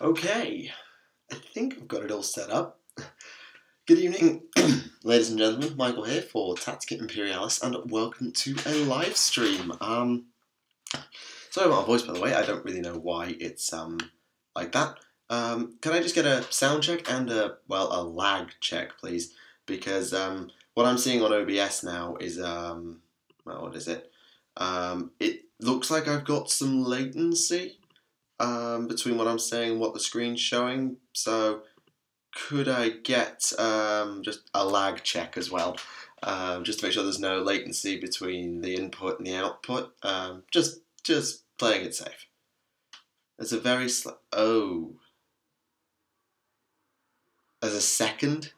Okay, I think I've got it all set up. Good evening, ladies and gentlemen. Michael here for Tactica Imperialis, and welcome to a live stream. Sorry about my voice, by the way. I don't really know why it's like that. Can I just get a sound check and a lag check, please? Because what I'm seeing on OBS now is what is it? It looks like I've got some latency between what I'm saying and what the screen's showing. So could I get just a lag check as well, just to make sure there's no latency between the input and the output? Just playing it safe. There's a very as a second.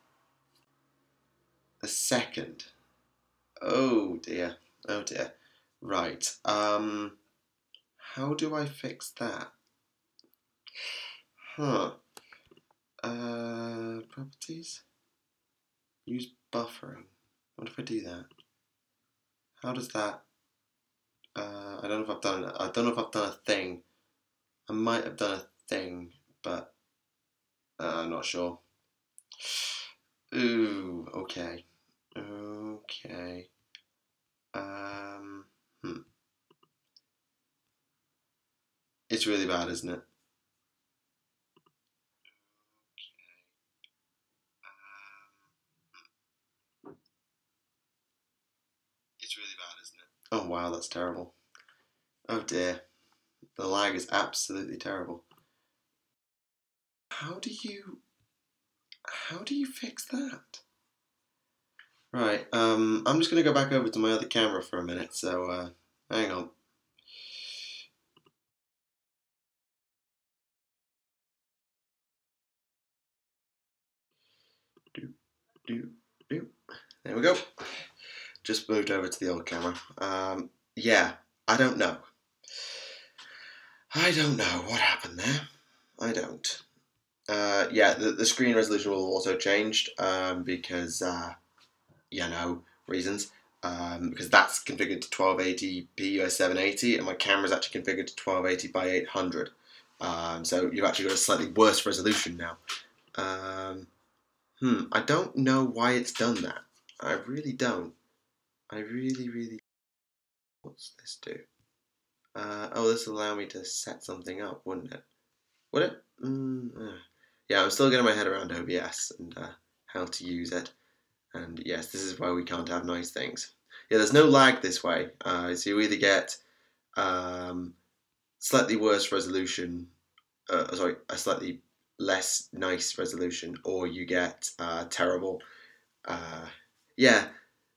A second. Oh dear. Oh dear. Right. How do I fix that? Properties. Use buffering. What if I do that? How does that? I don't know if I've done it. I don't know if I've done a thing. I might have done a thing, but I'm not sure. Ooh. Okay. Okay. It's really bad, isn't it? It's really bad, isn't it? Oh wow, that's terrible. Oh dear. The lag is absolutely terrible. How do you fix that? Right, I'm just gonna go back over to my other camera for a minute, so hang on. There we go. Just moved over to the old camera. Yeah, I don't know. I don't know what happened there. I don't. Yeah, the screen resolution will also changed because, reasons. Because that's configured to 1280p US 780, and my camera's actually configured to 1280 by 800. So you've actually got a slightly worse resolution now. I don't know why it's done that. I really don't. I really. What's this do? This will allow me to set something up, wouldn't it? Would it? Yeah, I'm still getting my head around OBS and how to use it. And yes, this is why we can't have nice things. Yeah, there's no lag this way. So you either get slightly worse resolution, a slightly less nice resolution, or you get terrible. Yeah,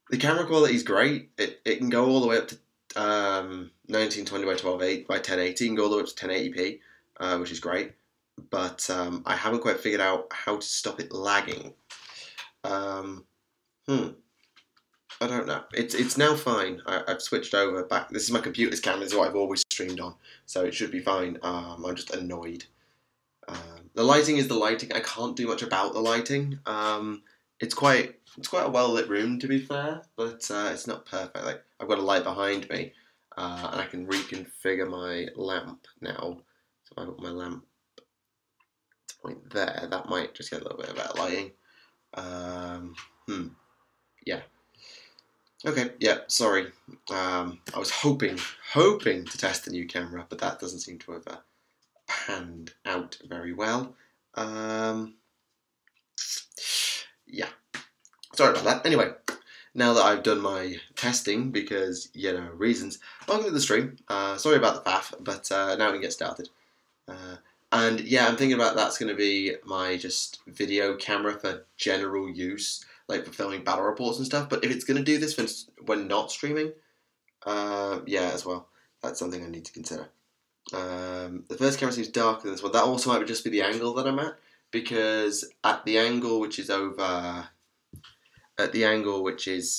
the camera quality is great. It can go all the way up to 1920 by 1280 by 1080. You can go all the way up to 1080p, which is great. But I haven't quite figured out how to stop it lagging. I don't know. It's now fine. I've switched over back. This is my computer's camera. This is what I've always streamed on, so it should be fine. I'm just annoyed. The lighting is the lighting. I can't do much about the lighting. It's quite a well lit room, to be fair, but it's not perfect. Like, I've got a light behind me, and I can reconfigure my lamp now. So if I put my lamp to point there, that might just get a little bit of better lighting. Yeah. Okay, yeah, sorry. I was hoping to test the new camera, but that doesn't seem to have panned out very well. Yeah, sorry about that. Anyway, now that I've done my testing, because, reasons, welcome to the stream. Sorry about the faff, but now we can get started. And yeah, I'm thinking about that's going to be my just video camera for general use, like for filming battle reports and stuff. But if it's going to do this when not streaming, yeah, as well, that's something I need to consider. The first camera seems darker than this one. That also might just be the angle that I'm at, because at the angle which is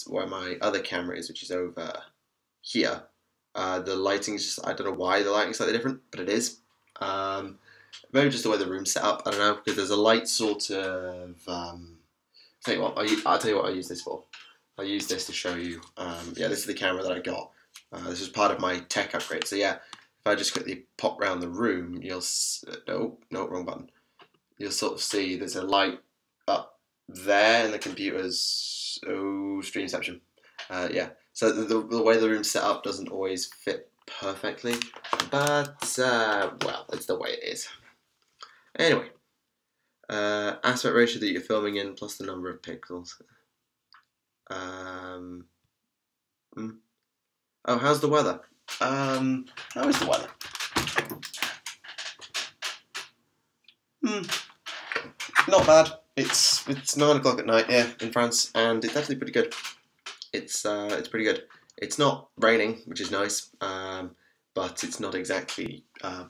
where my other camera is, which is over here, the lighting is just, I don't know why the lighting is slightly different, but it is. Maybe just the way the room's set up, I don't know, because there's a light sort of, I'll tell you what I use this for. I use this to show you, yeah, this is the camera that I got. This is part of my tech upgrade, so yeah, if I just quickly pop around the room, you'll no, wrong button. You'll sort of see there's a light up there in the computer's streamception. Yeah, so the way the room's set up doesn't always fit perfectly, but well, it's the way it is. Anyway, aspect ratio that you're filming in plus the number of pixels. Oh, how's the weather? How is the weather? Not bad. It's 9 o'clock at night here in France, and it's actually pretty good. It's pretty good. It's not raining, which is nice, but it's not exactly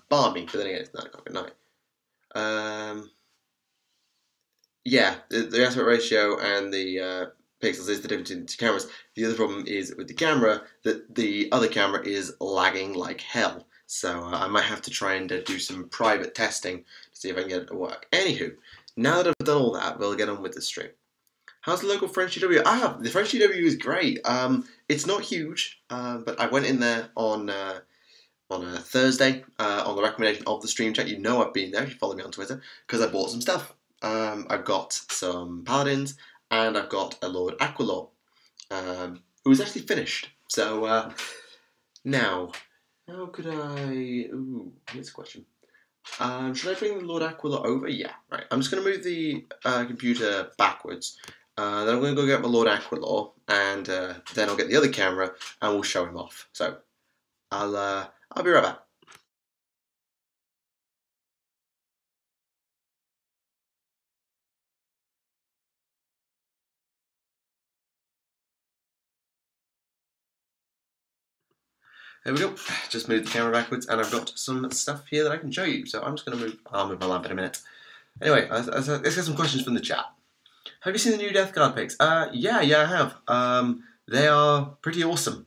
balmy. But then again, it's 9 o'clock at night. Yeah, the aspect ratio and the pixels is the difference between the two cameras. The other problem is with the camera that the other camera is lagging like hell. So I might have to try and do some private testing to see if I can get it to work. Anywho, now that I've done all that, we'll get on with the stream. How's the local French GW? The French GW is great. It's not huge, but I went in there on a Thursday on the recommendation of the stream chat. You know I've been there if you follow me on Twitter, because I bought some stuff. I've got some Paladins, and I've got a Lord Aquilor, who is actually finished. So, now, how could I... Ooh, here's a question. Should I bring the Lord Aquilor over? Yeah, right. I'm just going to move the computer backwards. Then I'm going to go get my Lord Aquilor, and then I'll get the other camera, and we'll show him off. So, I'll be right back. There we go. Just moved the camera backwards, and I've got some stuff here that I can show you. So I'm just going to I'll move my lamp in a minute. Anyway, let's get some questions from the chat. Have you seen the new Death Guard pics? Yeah, I have. They are pretty awesome.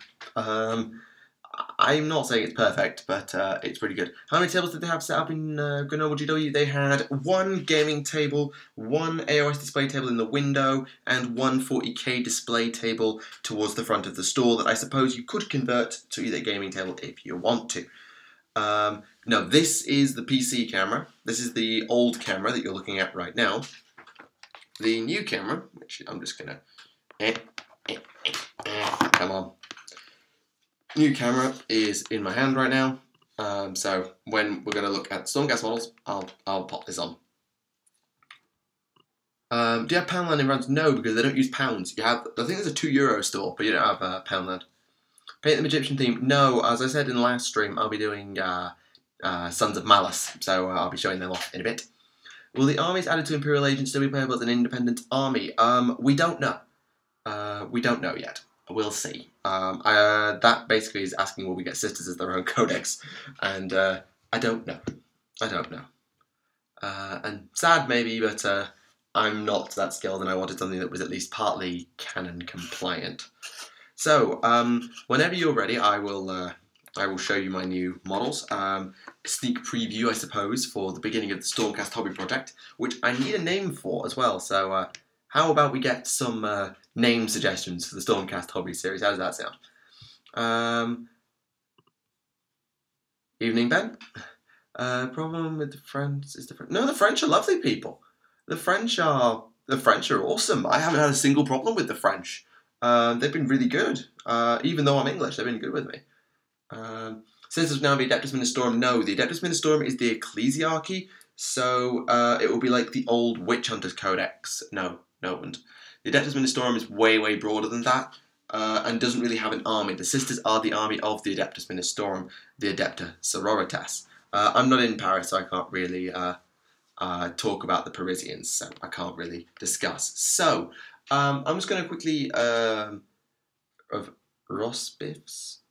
I'm not saying it's perfect, but it's pretty good. How many tables did they have set up in Grenoble GW? They had one gaming table, one AOS display table in the window, and one 40k display table towards the front of the store that I suppose you could convert to either gaming table if you want to. No, this is the PC camera. This is the old camera that you're looking at right now. The new camera, which I'm just going to... come on. New camera is in my hand right now, so when we're going to look at Stormcast models, I'll pop this on. Do you have Poundland in France? No, because they don't use pounds. You have, I think there's a €2 store, but you don't have Poundland. Paint them Egyptian theme? No, as I said in the last stream, I'll be doing Sons of Malice, so I'll be showing them off in a bit. Will the armies added to Imperial Agents still be playable as an independent army? We don't know. We don't know yet. We'll see. That basically is asking will we get sisters as their own codex, and I don't know. I don't know. And sad maybe, but I'm not that skilled, and I wanted something that was at least partly canon compliant. So whenever you're ready, I will show you my new models. Sneak preview, I suppose, for the beginning of the Stormcast hobby project, which I need a name for as well. So how about we get some name suggestions for the Stormcast hobby series? How does that sound? Evening, Ben. Problem with the French is the French. No, the French are lovely people. The French are awesome. I haven't had a single problem with the French. They've been really good. Even though I'm English, they've been good with me. Says there's now the Adeptus Ministorum. No, the Adeptus Ministorum is the Ecclesiarchy, so it will be like the old Witch Hunters Codex. No, it wouldn't. The Adeptus Ministorum is way, way broader than that, and doesn't really have an army. The sisters are the army of the Adeptus Ministorum, the Adepta Sororitas. I'm not in Paris, so I can't really talk about the Parisians, so I can't really discuss. So, I'm just going to quickly... of roast beefs?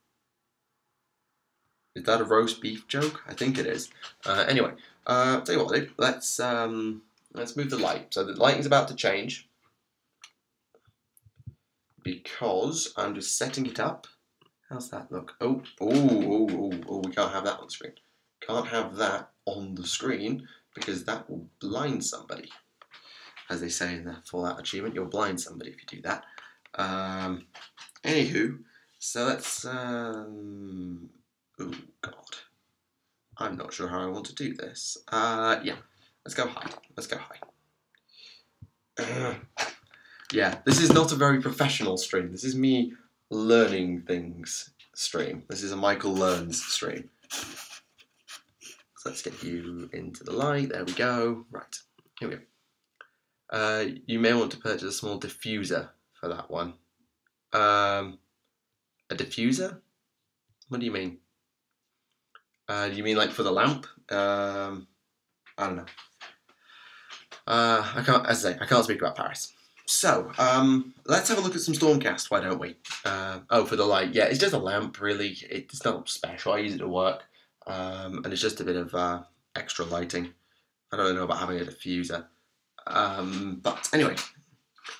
Is that a roast beef joke? I think it is. Anyway, tell you what I'll do. Let's move the light. So the lighting's about to change because I'm just setting it up. How's that look? Oh, we can't have that on the screen. Can't have that on the screen because that will blind somebody. As they say in the Fallout achievement, you'll blind somebody if you do that. Anywho, so let's... oh, God. I'm not sure how I want to do this. Yeah, let's go high. Let's go high. Yeah, this is not a very professional stream. This is me learning things stream. This is a Michael Learns stream. So let's get you into the light. There we go. Right, here we go. You may want to purchase a small diffuser for that one. A diffuser? What do you mean? Do you mean like for the lamp? I don't know. I can't, as I say, I can't speak about Paris. So, let's have a look at some Stormcast, why don't we? Oh, for the light, yeah, it's just a lamp, really. It's not special, I use it to work. And it's just a bit of extra lighting. I don't know about having a diffuser. But anyway,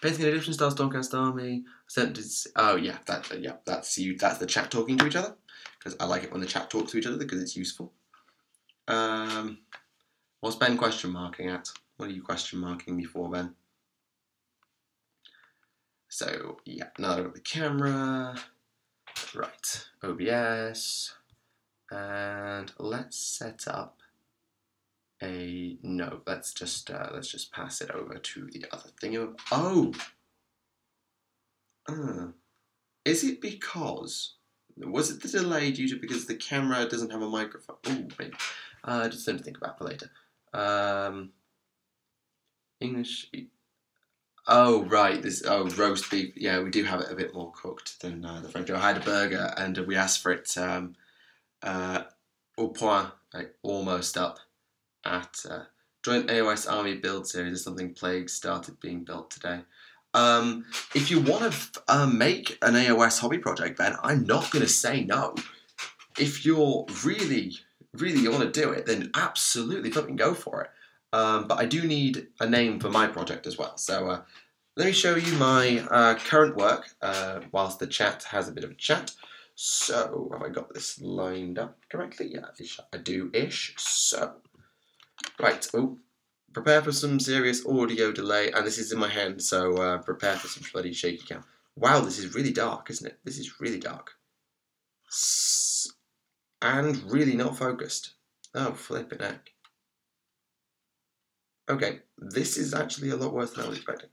painting an Egyptian style Stormcast army. Oh yeah, that's you. That's the chat talking to each other, because I like it when the chat talks to each other because it's useful. What's Ben question marking at? What are you question marking me for, Ben? So yeah, now I've got the camera. Right, OBS, and let's set up a no. Let's just pass it over to the other thing. Oh. Is it because, was it the delay due to because the camera doesn't have a microphone? Oh, maybe. Just something to think about for later. English. Oh, right. Roast beef. Yeah, we do have it a bit more cooked than the French. I had a burger and we asked for it au point, like almost up at Joint AOS Army Build Series or something. Plague started being built today. If you want to make an AOS hobby project, Ben, I'm not going to say no. If you're really want to do it, then absolutely fucking go for it. But I do need a name for my project as well. So let me show you my current work whilst the chat has a bit of a chat. So have I got this lined up correctly? Yeah, I do-ish. So, right. Oh. Prepare for some serious audio delay, and this is in my hand, so prepare for some bloody shaky cam. Wow, this is really dark, isn't it? This is really dark. And really not focused. Oh, flipping heck. Okay, this is actually a lot worse than I was expecting.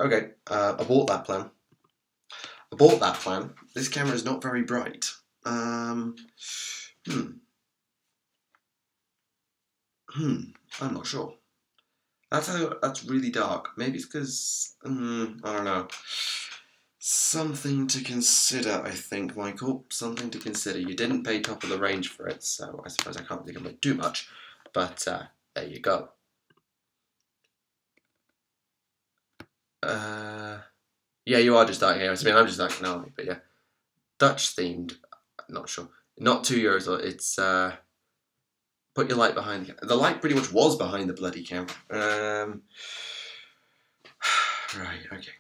Okay, abort that plan. Abort that plan. This camera is not very bright. I'm not sure. That's really dark. Maybe it's because, I don't know. Something to consider, I think, Michael. Something to consider. You didn't pay top of the range for it, so I suppose I can't think of it too much. But there you go. Yeah, you are just dark here. I mean, I'm just dark an army, but yeah. Dutch themed, not sure. Not €2, it's put your light behind the camera. The light pretty much was behind the bloody camera. Right, okay.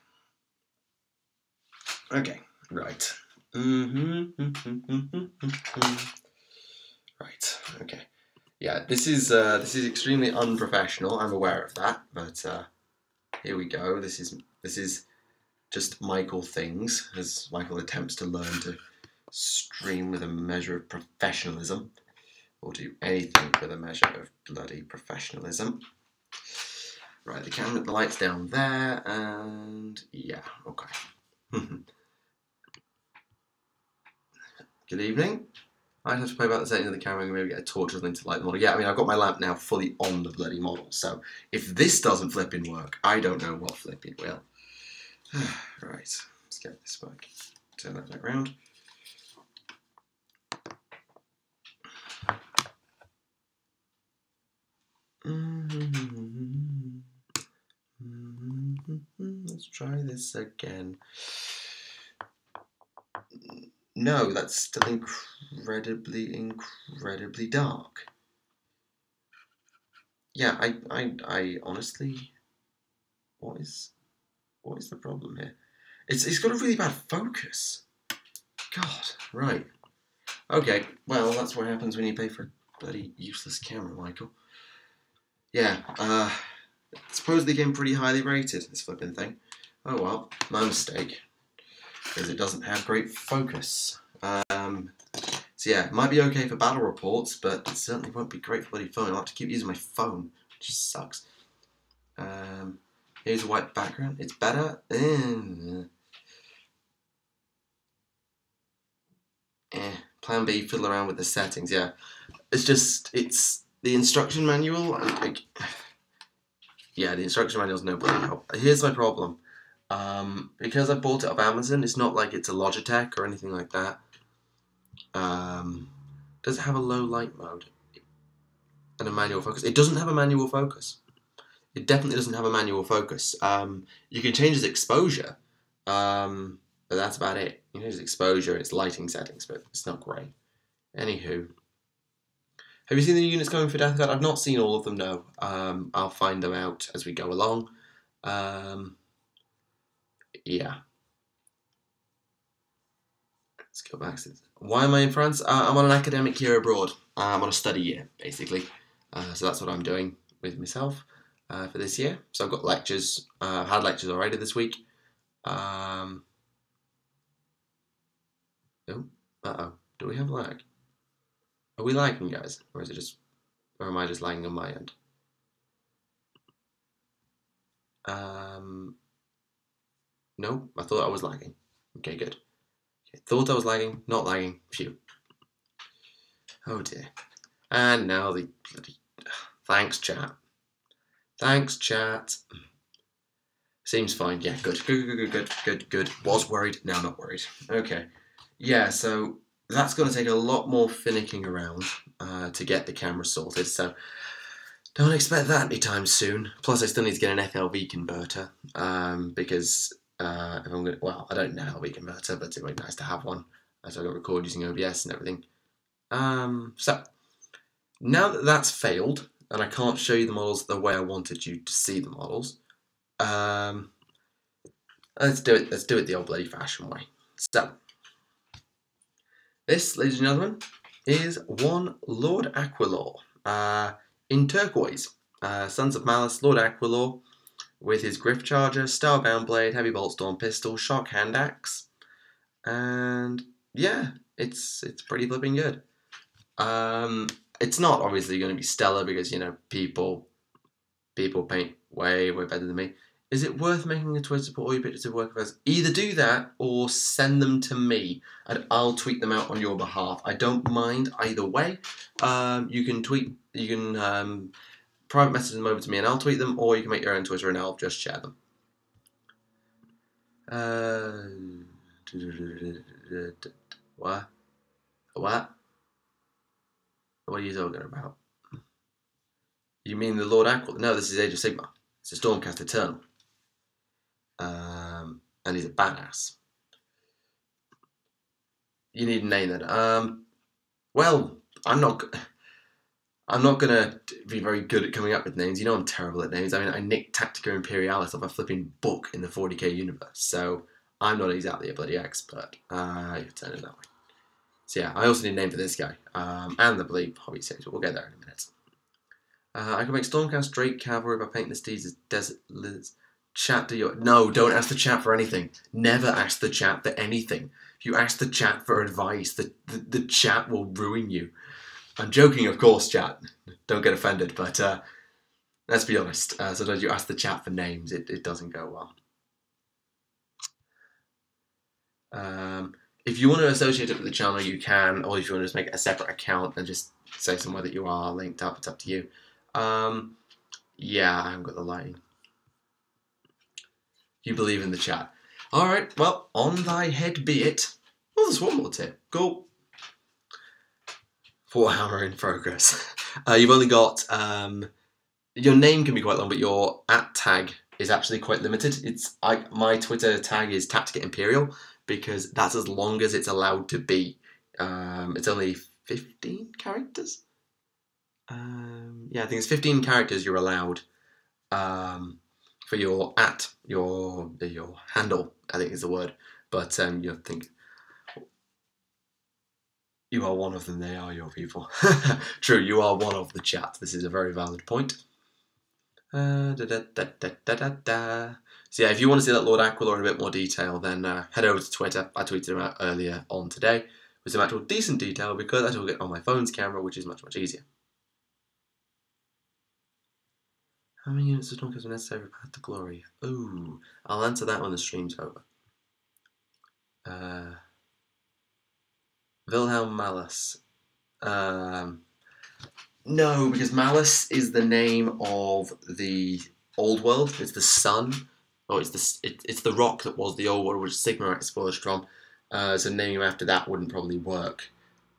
Okay, right. Right, okay. Yeah, this is extremely unprofessional. I'm aware of that, but here we go. This is just Michael things, as Michael attempts to learn to stream with a measure of professionalism, or do anything with a measure of bloody professionalism. Right, the light's down there, and yeah, okay. Good evening. I'd have to play about the settings of the camera and maybe get a torch or something to light the model. Yeah, I mean, I've got my lamp now fully on the bloody model, so if this doesn't flipping work, I don't know what flipping will. Right, let's get this back. Turn that back round. Let's try this again. No, that's still incredibly dark. Yeah, I honestly, what is the problem here? It's got a really bad focus. God, right. Okay, well, that's what happens when you pay for a bloody useless camera, Michael. Yeah, supposedly getting pretty highly rated, this flipping thing. Oh well, my mistake. Because it doesn't have great focus. So yeah, it might be okay for battle reports, but it certainly won't be great for bloody phone. I'll have to keep using my phone, which sucks. Here's a white background. It's better. Plan B, fiddle around with the settings. Yeah, it's the instruction manual. Yeah, the instruction manual's no bloody help. Here's my problem. Because I bought it off Amazon, it's not like it's a Logitech or anything like that. Does it have a low light mode and a manual focus? It doesn't have a manual focus. It definitely doesn't have a manual focus. You can change its exposure, but that's about it. You can change its exposure, its lighting settings, but it's not great. Anywho, have you seen the units coming for Death Guard? I've not seen all of them, no. I'll find them out as we go along. Yeah. Let's go back to this. Why am I in France? I'm on an academic year abroad. I'm on a study year, basically. So that's what I'm doing with myself for this year. So I've got lectures. I've had lectures already this week. Oh, uh-oh. Do we have lag? Are we lagging, guys? Or is it just... Or am I just lagging on my end? No, I thought I was lagging. Okay, good. Okay, thought I was lagging, not lagging. Phew. Oh dear. And now the bloody... Thanks, chat. Thanks, chat. Seems fine. Yeah, good. Good. Was worried, now not worried. Okay. Yeah, so that's going to take a lot more finicking around to get the camera sorted, so don't expect that anytime soon. Plus, I still need to get an FLV converter because if I'm going to, well, I don't know FLV converter, but it would be nice to have one as I got record using OBS and everything. So now that that's failed and I can't show you the models the way I wanted you to see the models, let's do it. Let's do it the old bloody fashioned way. So this, ladies and gentlemen, is one Lord Aquilor in turquoise. Sons of Malice, Lord Aquilor, with his Griff Charger, Starbound Blade, Heavy Bolt Storm Pistol, Shock Hand Axe, and yeah, it's pretty flipping good. It's not obviously going to be stellar because, you know, people paint way better than me. Is it worth making a Twitter to put all your pictures of work of us? Either do that or send them to me and I'll tweet them out on your behalf. I don't mind either way. You can private message them over to me and I'll tweet them, or you can make your own Twitter and I'll just share them. What? What? What are you talking about? You mean the Lord Aquilor? No, this is Age of Sigmar. It's a Stormcast Eternal. And he's a badass. You need a name then. Well, I'm not gonna be very good at coming up with names. You know I'm terrible at names. I mean, I nicked Tactica Imperialis off a flipping book in the 40k universe, so I'm not exactly a bloody expert. You turn it that way. So yeah, I also need a name for this guy, and the bloody hobby series, but we'll get there in a minute. I can make Stormcast Drake Cavalry by painting the steeds as desert lizards. Chat, do your... No, don't ask the chat for anything. Never ask the chat for anything. If you ask the chat for advice, the chat will ruin you. I'm joking, of course, chat. Don't get offended, but let's be honest. Sometimes you ask the chat for names, it doesn't go well. If you want to associate it with the channel, you can, or if you want to just make a separate account and just say somewhere that you are linked up, it's up to you. Yeah, I haven't got the lighting. You believe in the chat. Alright, well, on thy head be it. Oh, there's one more tip. Cool. Warhammer in progress. You've only got... your name can be quite long, but your @ tag is actually quite limited. My Twitter tag is Tactica Imperial, because that's as long as it's allowed to be. It's only 15 characters? Yeah, I think it's 15 characters you're allowed for your your handle, I think is the word. But you think you are one of them, they are your people. True, you are one of the chat. This is a very valid point. So yeah, if you want to see that Lord Aquilor in a bit more detail, then head over to Twitter. I tweeted him out earlier on today, with some actual decent detail because I took it on my phone's camera, which is much, much easier. How many units of Stormcast are necessary for Path to Glory? Ooh, I'll answer that when the stream's over. Wilhelm Malus. No, because Malus is the name of the old world. It's the sun, or it's the rock that was the old world, which Sigmar exploded from. So naming him after that wouldn't probably work.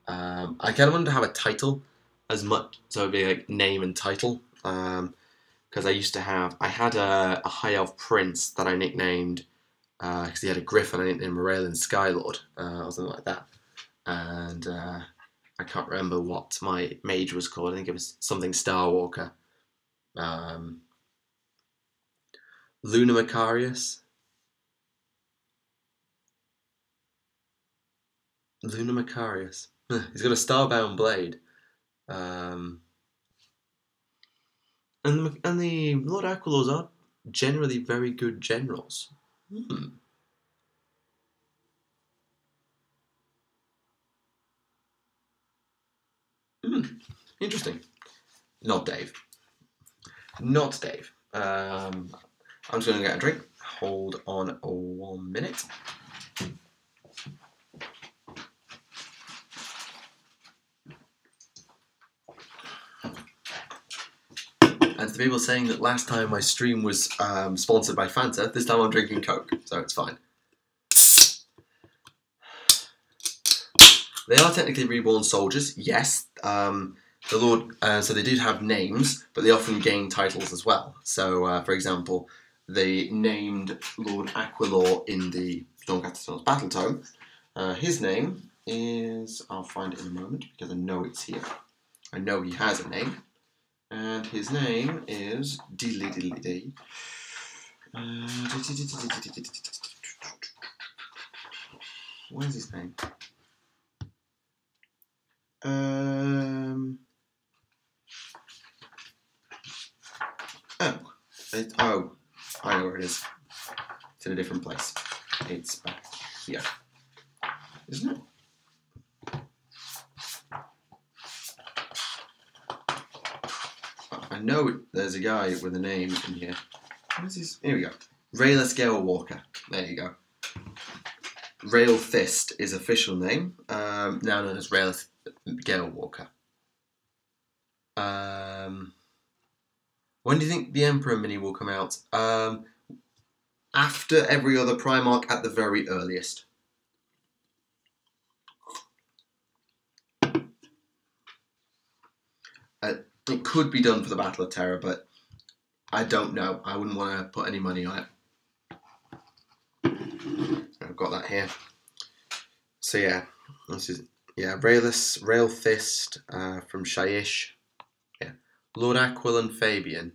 I kind of wanted to have a title as much, so it'd be like name and title. Because I had a high elf prince that I nicknamed, because he had a griffin, I nicknamed Moralen Skylord, or something like that. And I can't remember what my mage was called. I think it was something Starwalker. Luna Macarius. Luna Macarius. He's got a starbound blade. And the Lord Aquilors are generally very good generals. Interesting. Not Dave. Not Dave. I'm just going to get a drink. Hold on 1 minute. And to the people saying that last time my stream was sponsored by Fanta, this time I'm drinking Coke, so it's fine. They are technically reborn soldiers, yes. The Lord, so they did have names, but they often gain titles as well. So, for example, they named Lord Aquilor in the Stormcast Battle Tome. His name is, I'll find it in a moment because I know it's here. I know he has a name. And his name is Diddly. What is his name? I know where it is. It's in a different place. It's back here, isn't it? I know there's a guy with a name in here. What is his? Here we go. Rayless Galewalker. There you go. Rail Fist is official name. Now known as Rayless Galewalker. When do you think the Emperor Mini will come out? After every other Primarch at the very earliest. It could be done for the Battle of Terror, but I don't know. I wouldn't want to put any money on it. I've got that here. So yeah, this is Rail Fist from Shyish. Yeah, Lord Aquil and Fabian.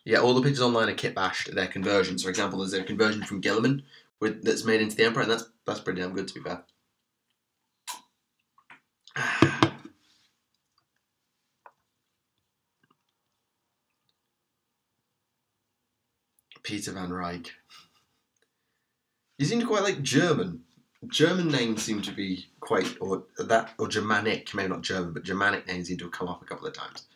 Yeah, all the pictures online are kit-bashed. They're conversions. For example, there's a conversion from Gilliman that's made into the Emperor, and that's pretty damn good, to be fair. Peter Van Rijk. You seem to quite like German. German names seem to be quite, or Germanic, maybe not German, but Germanic names seem to have come up a couple of times.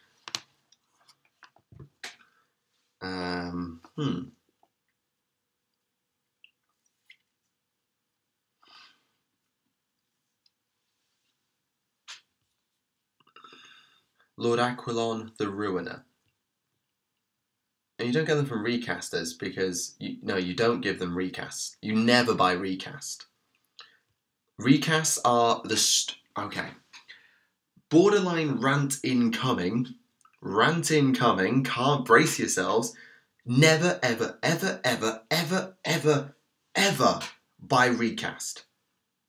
Lord Aquilon the Ruiner. And you don't get them from recasters because, you don't give them recasts. You never buy recast. Recasts are okay. Borderline rant incoming. Rant incoming. Can't brace yourselves. Never, ever, ever, ever, ever, ever, ever buy recast.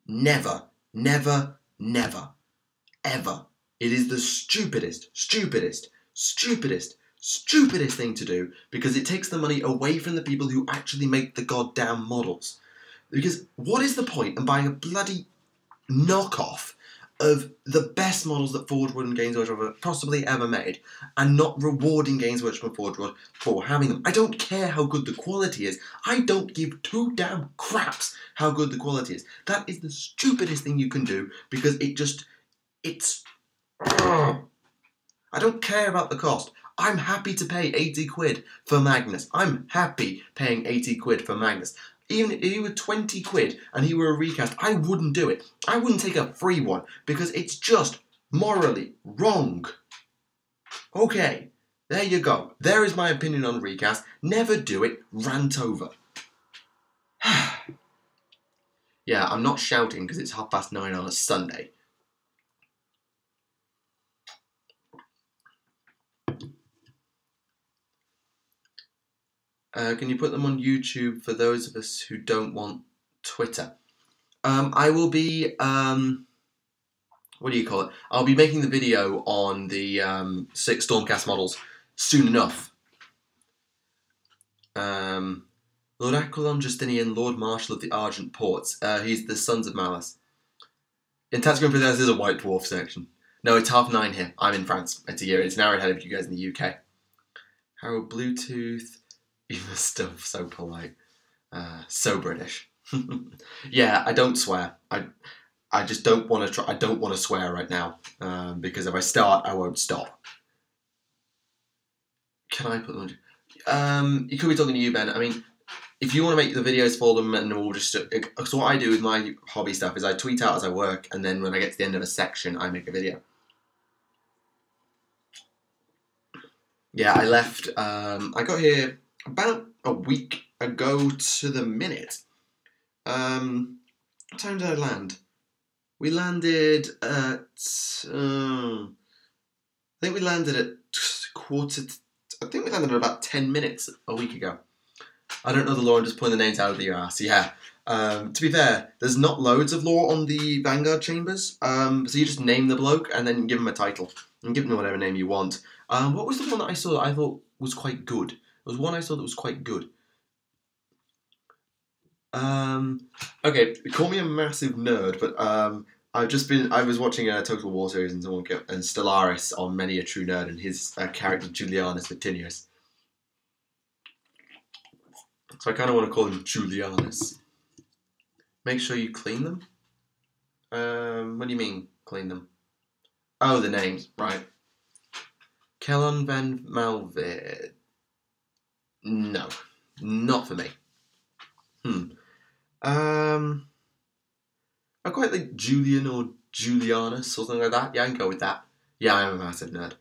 Never, never, never, ever. It is the stupidest thing to do because it takes the money away from the people who actually make the goddamn models. Because what is the point in buying a bloody knockoff of the best models that Forge World and Games Workshop have possibly ever made, and not rewarding Games Workshop and Forge World for having them. I don't care how good the quality is. I don't give two damn craps how good the quality is. That is the stupidest thing you can do, because it's... I don't care about the cost. I'm happy to pay 80 quid for Magnus. I'm happy paying 80 quid for Magnus. Even if he were 20 quid and he were a recast, I wouldn't do it. I wouldn't take a free one, because it's just morally wrong. Okay, there you go. There is my opinion on recast. Never do it. Rant over. Yeah, I'm not shouting because it's 9:30 on a Sunday. Can you put them on YouTube for those of us who don't want Twitter? I will be, what do you call it? I'll be making the video on the 6 Stormcast models soon enough. Lord Aquilon Justinian, Lord Marshal of the Argent Ports. He's the Sons of Malice. In Tactica Imperialis, there's a White Dwarf section. No, it's 9:30 here. I'm in France. It's an hour ahead of you guys in the UK. Harold Bluetooth. Even stuff so polite. So British. Yeah, I don't swear. I just don't want to try. I don't want to swear right now. Because if I start, I won't stop. Can I put them on? You could be talking to you, Ben. I mean, if you want to make the videos for them, and we'll just... So what I do with my hobby stuff is I tweet out as I work, and then when I get to the end of a section, I make a video. Yeah, I left... I got here about a week ago to the minute. What time did I land? We landed at... I think we landed at I think we landed at about 10 minutes a week ago. I don't know the lore, I'm just pulling the names out of your ass. Yeah. To be fair, there's not loads of lore on the Vanguard Chambers. So you just name the bloke and then give him a title. And give him whatever name you want. What was the one that I saw that I thought was quite good? There was one I saw that was quite good. Okay, call me a massive nerd, but I was watching a Total War series and Stellaris on Many a True Nerd and his character Julianus Vatinius. So I kind of want to call him Julianus. Make sure you clean them? What do you mean, clean them? Oh, the names, right. Kellon van Malvid. No, not for me. I quite like Julian or Julianus or something like that. Yeah, I can go with that. Yeah, I'm a massive nerd.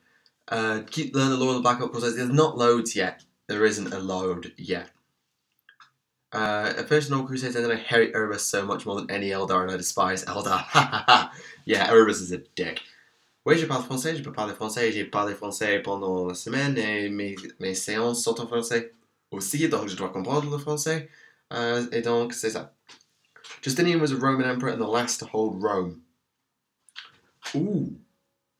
Keep learning the lore of the backup process. There's not loads yet. There isn't a load yet. At first in all Crusades, and then I hate Erebus so much more than any Eldar, and I despise Eldar. Yeah, Erebus is a dick. Oui, je parle français, je peux parler français, j'ai parlé français pendant la semaine, et mes séances sont en français aussi, donc je dois comprendre le français, et donc c'est ça. Justinian was a Roman emperor and the last to hold Rome. Ooh,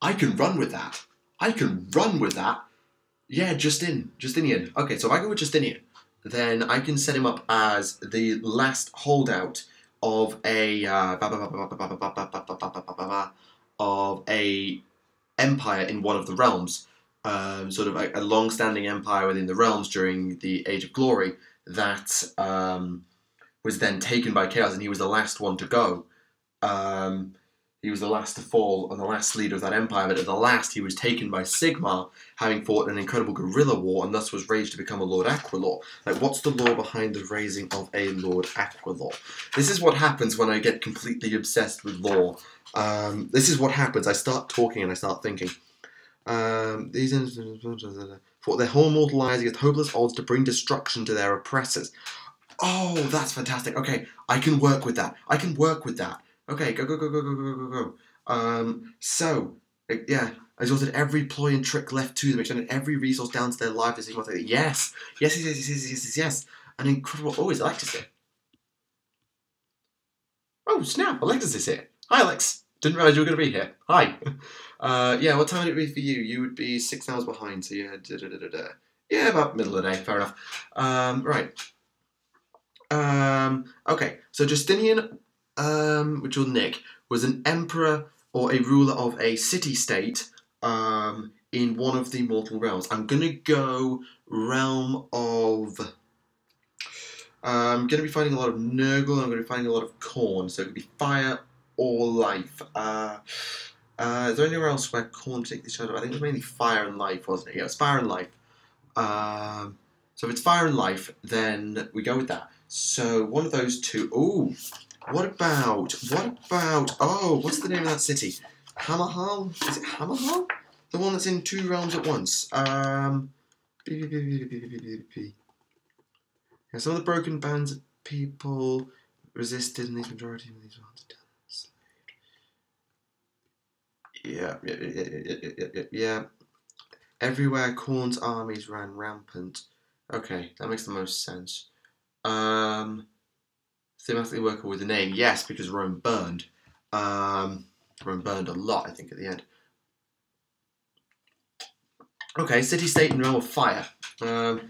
I can run with that. I can run with that. Yeah, Justinian. Okay, so if I go with Justinian, then I can set him up as the last holdout of a empire in one of the realms, sort of a long-standing empire within the realms during the Age of Glory that was then taken by Chaos, and he was the last one to go. He was the last to fall and the last leader of that empire, but at the last he was taken by Sigmar, having fought an incredible guerrilla war, and thus was raised to become a Lord Aquilor. Like, what's the lore behind the raising of a Lord Aquilor? This is what happens when I get completely obsessed with lore. This is what happens. I start talking and I start thinking. These fought their whole mortal lives against hopeless odds to bring destruction to their oppressors. Oh, that's fantastic. Okay, I can work with that. I can work with that. Okay, go. So, yeah, I exhausted every ploy and trick left to them, extended every resource down to their life. Yes. An incredible... Oh, is Alexis here? Oh, snap, Alexis is here. Hi, Alex. Didn't realise you were going to be here. Hi. Yeah, what time would it be for you? You would be 6 hours behind, so yeah, yeah, about middle of the day, fair enough. Right. Okay, so Justinian, which will Nick, was an emperor or a ruler of a city-state in one of the mortal realms. I'm going to go realm of... I'm going to be finding a lot of Nurgle, and I'm going to be finding a lot of Khorne, so it could be fire or life. Is there anywhere else where Khorne take each other? I think it was mainly fire and life, wasn't it? Yeah, it's fire and life. So if it's fire and life, then we go with that. So one of those two. Ooh, what about? Oh, what's the name of that city? Hammerhal? Is it Hammerhal? The one that's in 2 realms at once. Yeah, some of the broken bands of people resisted, and these majority of these ones done. Yeah. Everywhere Khorne's armies ran rampant. Okay, that makes the most sense. Thematically working with the name, yes, because Rome burned. Rome burned a lot, I think, at the end. Okay, city-state and realm of fire.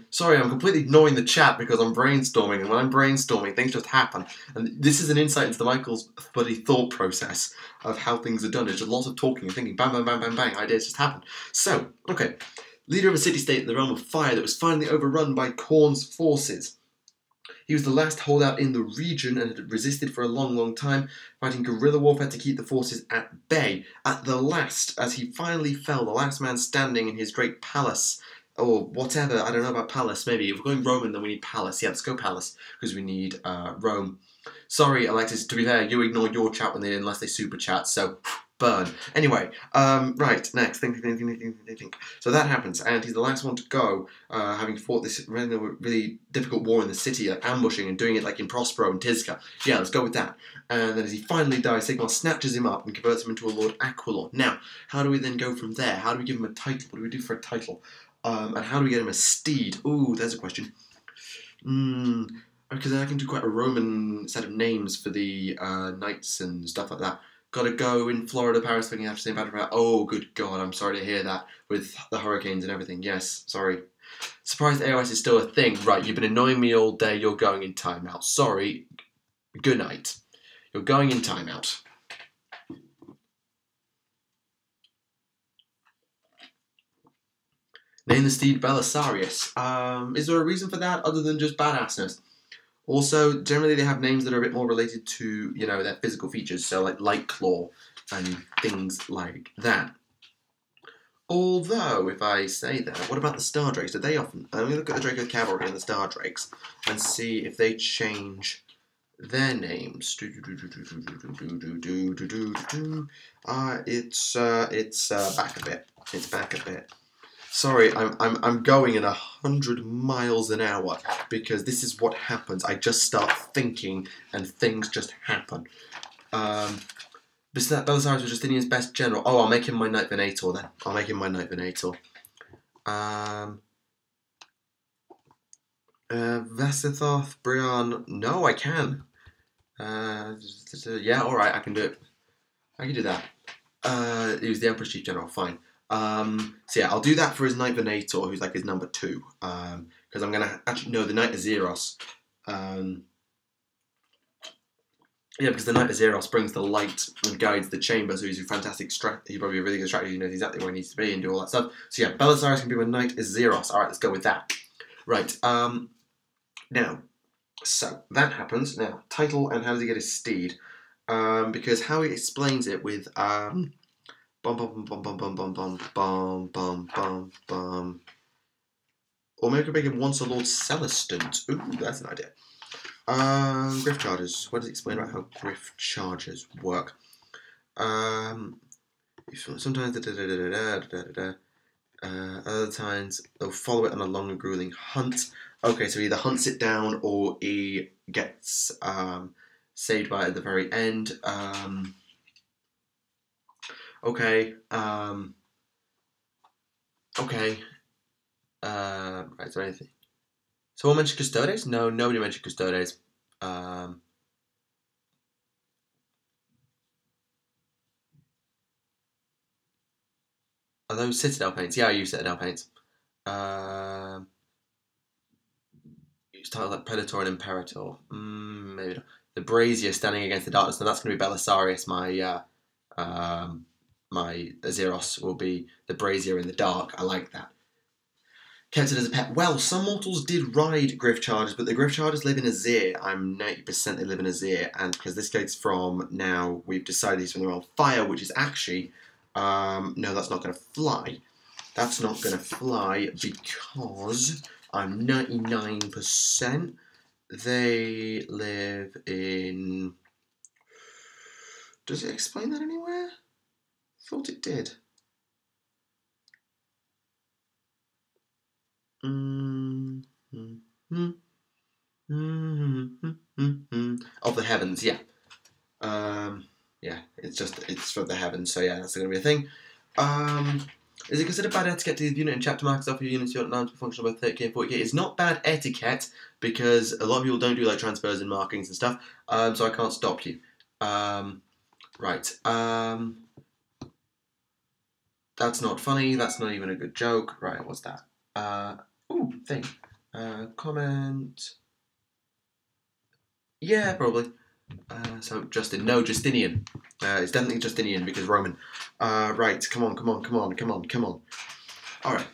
Sorry, I'm completely ignoring the chat because I'm brainstorming, and when I'm brainstorming, things just happen. And this is an insight into Michael's bloody thought process of how things are done. It's just lots of talking and thinking, bang, bang, bang, bang, bang, ideas just happen. So, okay, leader of a city-state in the realm of fire that was finally overrun by Khorne's forces. He was the last holdout in the region and had resisted for a long, long time, fighting guerrilla warfare to keep the forces at bay. At the last, as he finally fell, the last man standing in his great palace, or whatever, I don't know about palace, maybe. If we're going Roman, then we need palace. Yeah, let's go palace, because we need Rome. Sorry, Alexis, to be fair, you ignore your chat unless they super chat, so... burn. Anyway, right, next. Think. So that happens, and he's the last one to go, having fought this really difficult war in the city, ambushing and doing it like in Prospero and Tizca. Yeah, let's go with that. And then as he finally dies, Sigmar snatches him up and converts him into a Lord Aquilor. Now, how do we then go from there? How do we give him a title? What do we do for a title? And how do we get him a steed? Ooh, there's a question. Because I can do quite a Roman set of names for the knights and stuff like that. Gotta go in Florida, Paris, thinking after St. Patrick's. Oh, good God, I'm sorry to hear that with the hurricanes and everything. Yes, sorry. Surprised AOS is still a thing. Right, you've been annoying me all day. You're going in timeout. Sorry. Good night. You're going in timeout. Name the steed Belisarius. Is there a reason for that other than just badassness? Also, generally they have names that are a bit more related to, you know, their physical features, so like Lightclaw and things like that. Although, if I say that, what about the Star Drakes? Do they often... Let me look at the Draco Cavalry and the Star Drakes and see if they change their names. It's back a bit. It's back a bit. Sorry, I'm going in 100 miles an hour because this is what happens. I just start thinking and things just happen. Belisarius was Justinian's best general. Oh, I'll make him my Knight Venator then. I'll make him my Knight Venator. Vesithoth, Brian. No, I can. Yeah, alright, I can do it. I can do that. He was the Emperor's Chief General, fine. So yeah, I'll do that for his Knight Venator, who's like his number 2. Because I'm going to actually... No, the Knight of Zeros. Yeah, because the Knight of Zeros brings the light and guides the chamber, so he's a fantastic he's probably a really good strategist, he knows exactly where he needs to be and do all that stuff. So yeah, Belisarius can be my Knight of Zeros. Alright, let's go with that. Right, now, so that happens. Now, title and how does he get his steed? Because how he explains it with, bum bum bum bum bum bum bum bum bum bum bum bum. Or maybe we could make him once a Lord Celestant. Ooh, that's an idea. Griff charges. What does it explain about how griff charges work? Sometimes other times they'll follow it on a long and grueling hunt. Okay, so he either hunts it down or he gets saved by it at the very end. Okay. Okay. Right, is there anything? Someone mentioned Custodes? No, nobody mentioned Custodes. Are those Citadel paints? Yeah, I use Citadel paints. Use titles like Predator and Imperator. Maybe not. The Brazier standing against the darkness. And that's going to be Belisarius, my My Azeros will be the brazier in the dark. I like that. Kept it as a pet. Well, some mortals did ride Griff Chargers, but the Griff Chargers live in Azir. I'm 90% they live in Azir, and because this gate's from now, we've decided he's from the realm of fire, which is actually no, that's not going to fly. That's not going to fly because I'm 99%. They live in. Does it explain that anywhere? Thought it did. Of the heavens, yeah. Yeah, it's for the heavens, so yeah, that's going to be a thing. Is it considered bad etiquette to leave unit and chapter markers off your units you're not to function about 30k and 40k? It's not bad etiquette because a lot of people don't do like transfers and markings and stuff, so I can't stop you. Right. That's not funny. That's not even a good joke. Right, what's that? Thing. Comment. Yeah, probably. So Justin. No, Justinian. It's definitely Justinian because Roman. Right, come on. Alright.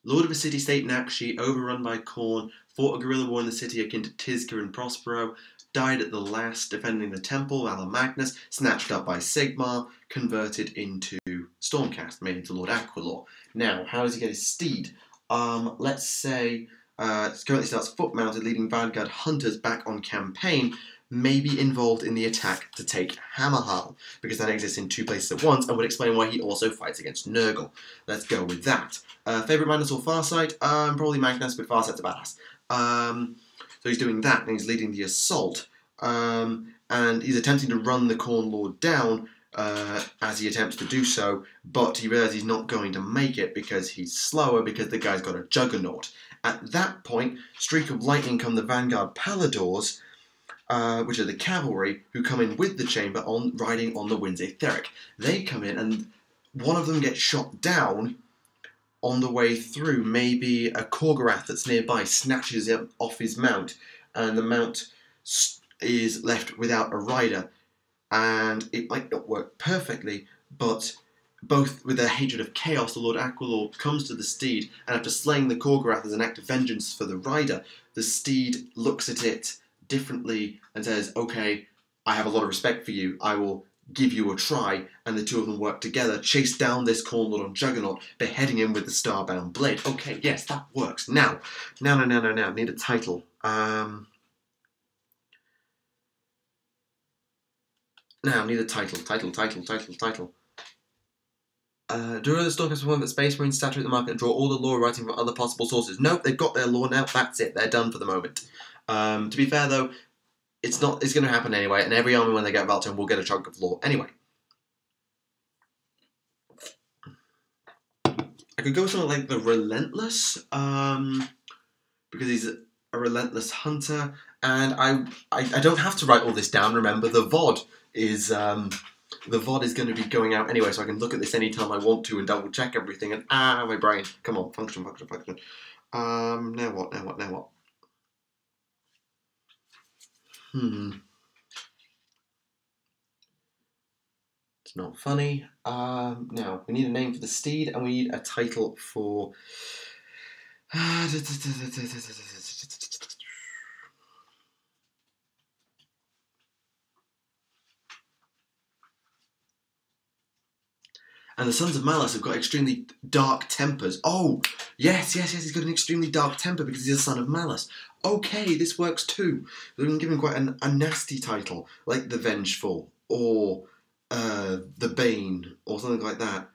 Lord of a city-state Nakshi, overrun by Khorne, fought a guerrilla war in the city akin to Tizca and Prospero, died at the last defending the temple, Valor Magnus, snatched up by Sigmar, converted into Stormcast, made into Lord Aquilor. Now, how does he get his steed? Let's say currently starts foot-mounted, leading Vanguard hunters back on campaign, may be involved in the attack to take Hammerhal, because that exists in 2 places at once, and would explain why he also fights against Nurgle. Let's go with that. Favourite Magnus or Farsight? Probably Magnus, but Farsight's a badass. So he's doing that, and he's leading the assault, and he's attempting to run the Khorne Lord down as he attempts to do so, but he realises he's not going to make it because he's slower, because the guy's got a Juggernaut. At that point, streak of lightning come the Vanguard Paladors, which are the cavalry, who come in with the chamber riding on the Winds Aetheric. They come in, and one of them gets shot down on the way through. Maybe a Korgorath that's nearby snatches him off his mount, and the mount is left without a rider. And it might not work perfectly, but both with their hatred of chaos, the Lord Aquilor comes to the steed, and after slaying the Korgorath as an act of vengeance for the rider, the steed looks at it differently and says, okay, I have a lot of respect for you, I will give you a try, and the two of them work together, chase down this Khorne Lord on Juggernaut, beheading him with the Starbound Blade. Okay, yes, that works. Now, need a title. Now, need a title. Do the Stormcast one that Space Marines saturate the market and draw all the lore writing from other possible sources? Nope, they've got their lore now, that's it, they're done for the moment. To be fair though, it's going to happen anyway, and every army when they get Valturn will get a chunk of lore anyway. I could go with something like the Relentless, because he's a relentless hunter, and I don't have to write all this down. Remember, the VOD is going to be going out anyway, so I can look at this anytime I want to and double check everything. And my brain, come on, function. Now what? It's not funny. Now, we need a name for the steed, and we need a title for... And the Sons of Malice have got extremely dark tempers. Oh, yes, he's got an extremely dark temper because he's a Son of Malice. Okay, this works too. We can give him quite a nasty title, like the Vengeful, or the Bane, or something like that.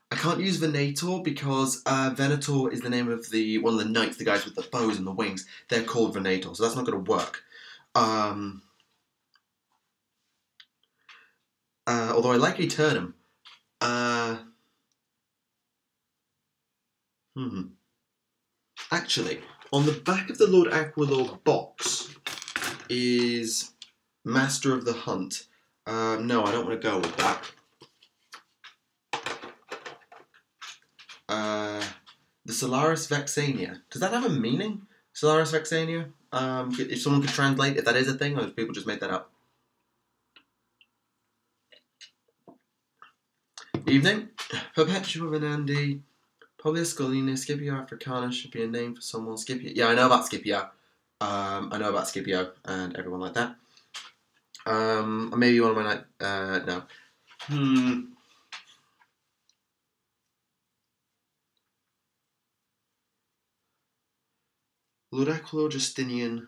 I can't use Venator because Venator is the name of one of the knights, the guys with the bows and the wings. They're called Venator, so that's not going to work. Although I like Eternum. Actually, on the back of the Lord Aquilor box is Master of the Hunt. No, I don't want to go with that. The Solaris Vexania. Does that have a meaning? Solaris Vexania? If someone could translate, if that is a thing, or if people just made that up. Evening. Perpetua Venandi. Probably a Scalina. Scipio Africana should be a name for someone. Scipio. Yeah, I know about Scipio. I know about Scipio and everyone like that. Maybe one of my no. Ludaculo Justinian.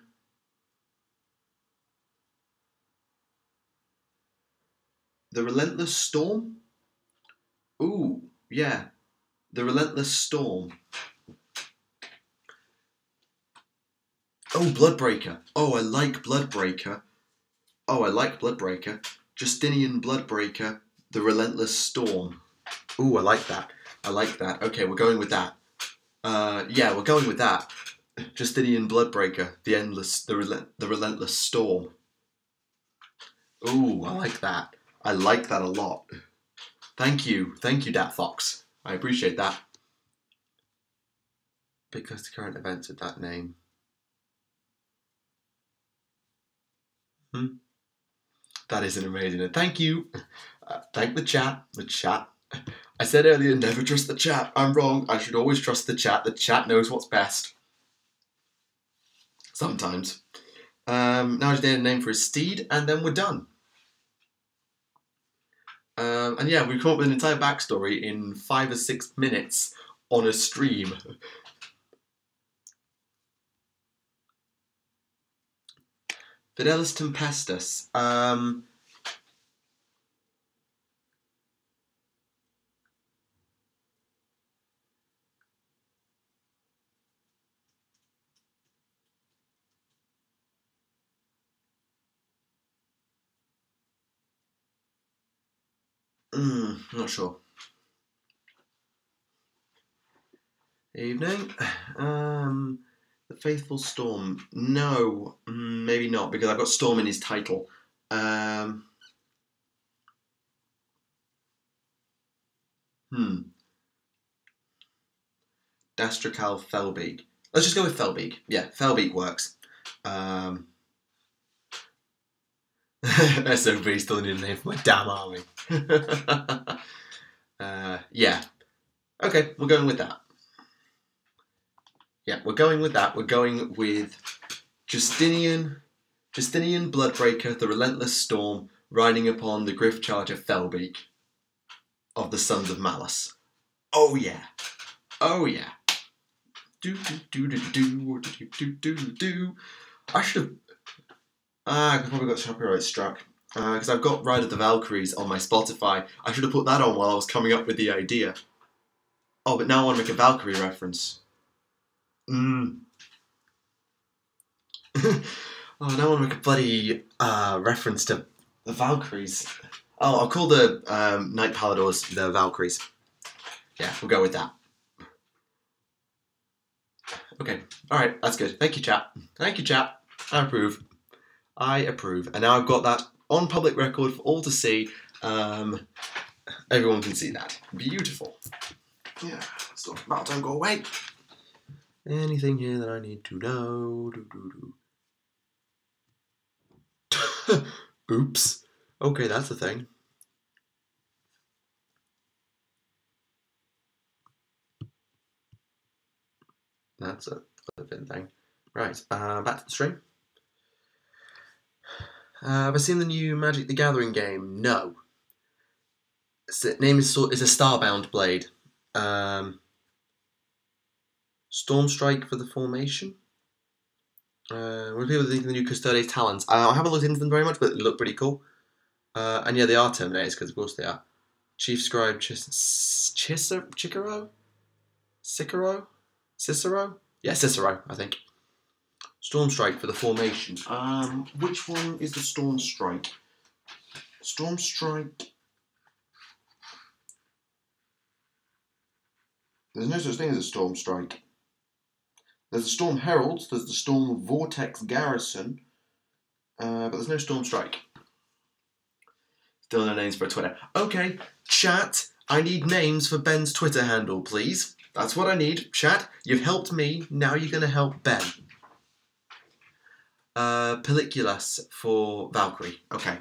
The Relentless Storm? Ooh, yeah. The Relentless Storm. Oh, Bloodbreaker. Oh, I like Bloodbreaker. Justinian Bloodbreaker. The Relentless Storm. Ooh, I like that. Okay, we're going with that. Yeah, we're going with that. Justinian Bloodbreaker. The Relentless Storm. Ooh, I like that. I like that a lot. Thank you, Dat Fox. I appreciate that. Because the current events with that name. That is an amazing. Thank you. Thank the chat. I said earlier, never trust the chat. I'm wrong. I should always trust the chat. The chat knows what's best. Sometimes. Now I just need a name for his steed, and then we're done. And yeah, we've come up with an entire backstory in 5 or 6 minutes on a stream. Fidelis Tempestus. Not sure. Evening. The Faithful Storm. No, maybe not, because I've got Storm in his title. Dastracal Felbeek. Let's just go with Felbeek. Yeah, Felbeek works. SOB still need a name for my damn army. Yeah. Okay, we're going with that. Yeah, we're going with that. We're going with Justinian Bloodbreaker, the Relentless Storm, riding upon the Griff Charger Felbeek of the Sons of Malice. Oh yeah. Do. I should have. I probably got copyright struck because I've got Ride of the Valkyries on my Spotify. I should have put that on while I was coming up with the idea. Oh, but now I want to make a Valkyrie reference. Oh, now I want to make a bloody reference to the Valkyries. Oh, I'll call the Knight Paladors the Valkyries. Yeah, we'll go with that. Okay, alright, that's good. Thank you, chat. I approve. And now I've got that on public record for all to see. Everyone can see that. Beautiful. Yeah, stop. Don't go away. Anything here that I need to know? Oops. Okay, that's a thing. That's a flipping thing. Right, back to the stream. Have I seen the new Magic the Gathering game? No. Its name is a Starbound Blade. Stormstrike for the formation. What do people think of the new Custodes talents? I haven't looked into them very much, but they look pretty cool. And yeah, they are Terminators, because of course they are. Chief Scribe Cicero? Yeah, Cicero, I think. Stormstrike for the formation. Which one is the Stormstrike? Stormstrike. There's no such thing as a Stormstrike. There's the Storm Heralds, there's the Storm Vortex Garrison, but there's no Stormstrike. Still no names for Twitter. Okay, chat, I need names for Ben's Twitter handle, please. That's what I need. Chat, you've helped me, now you're going to help Ben. Pelliculas for Valkyrie. Okay.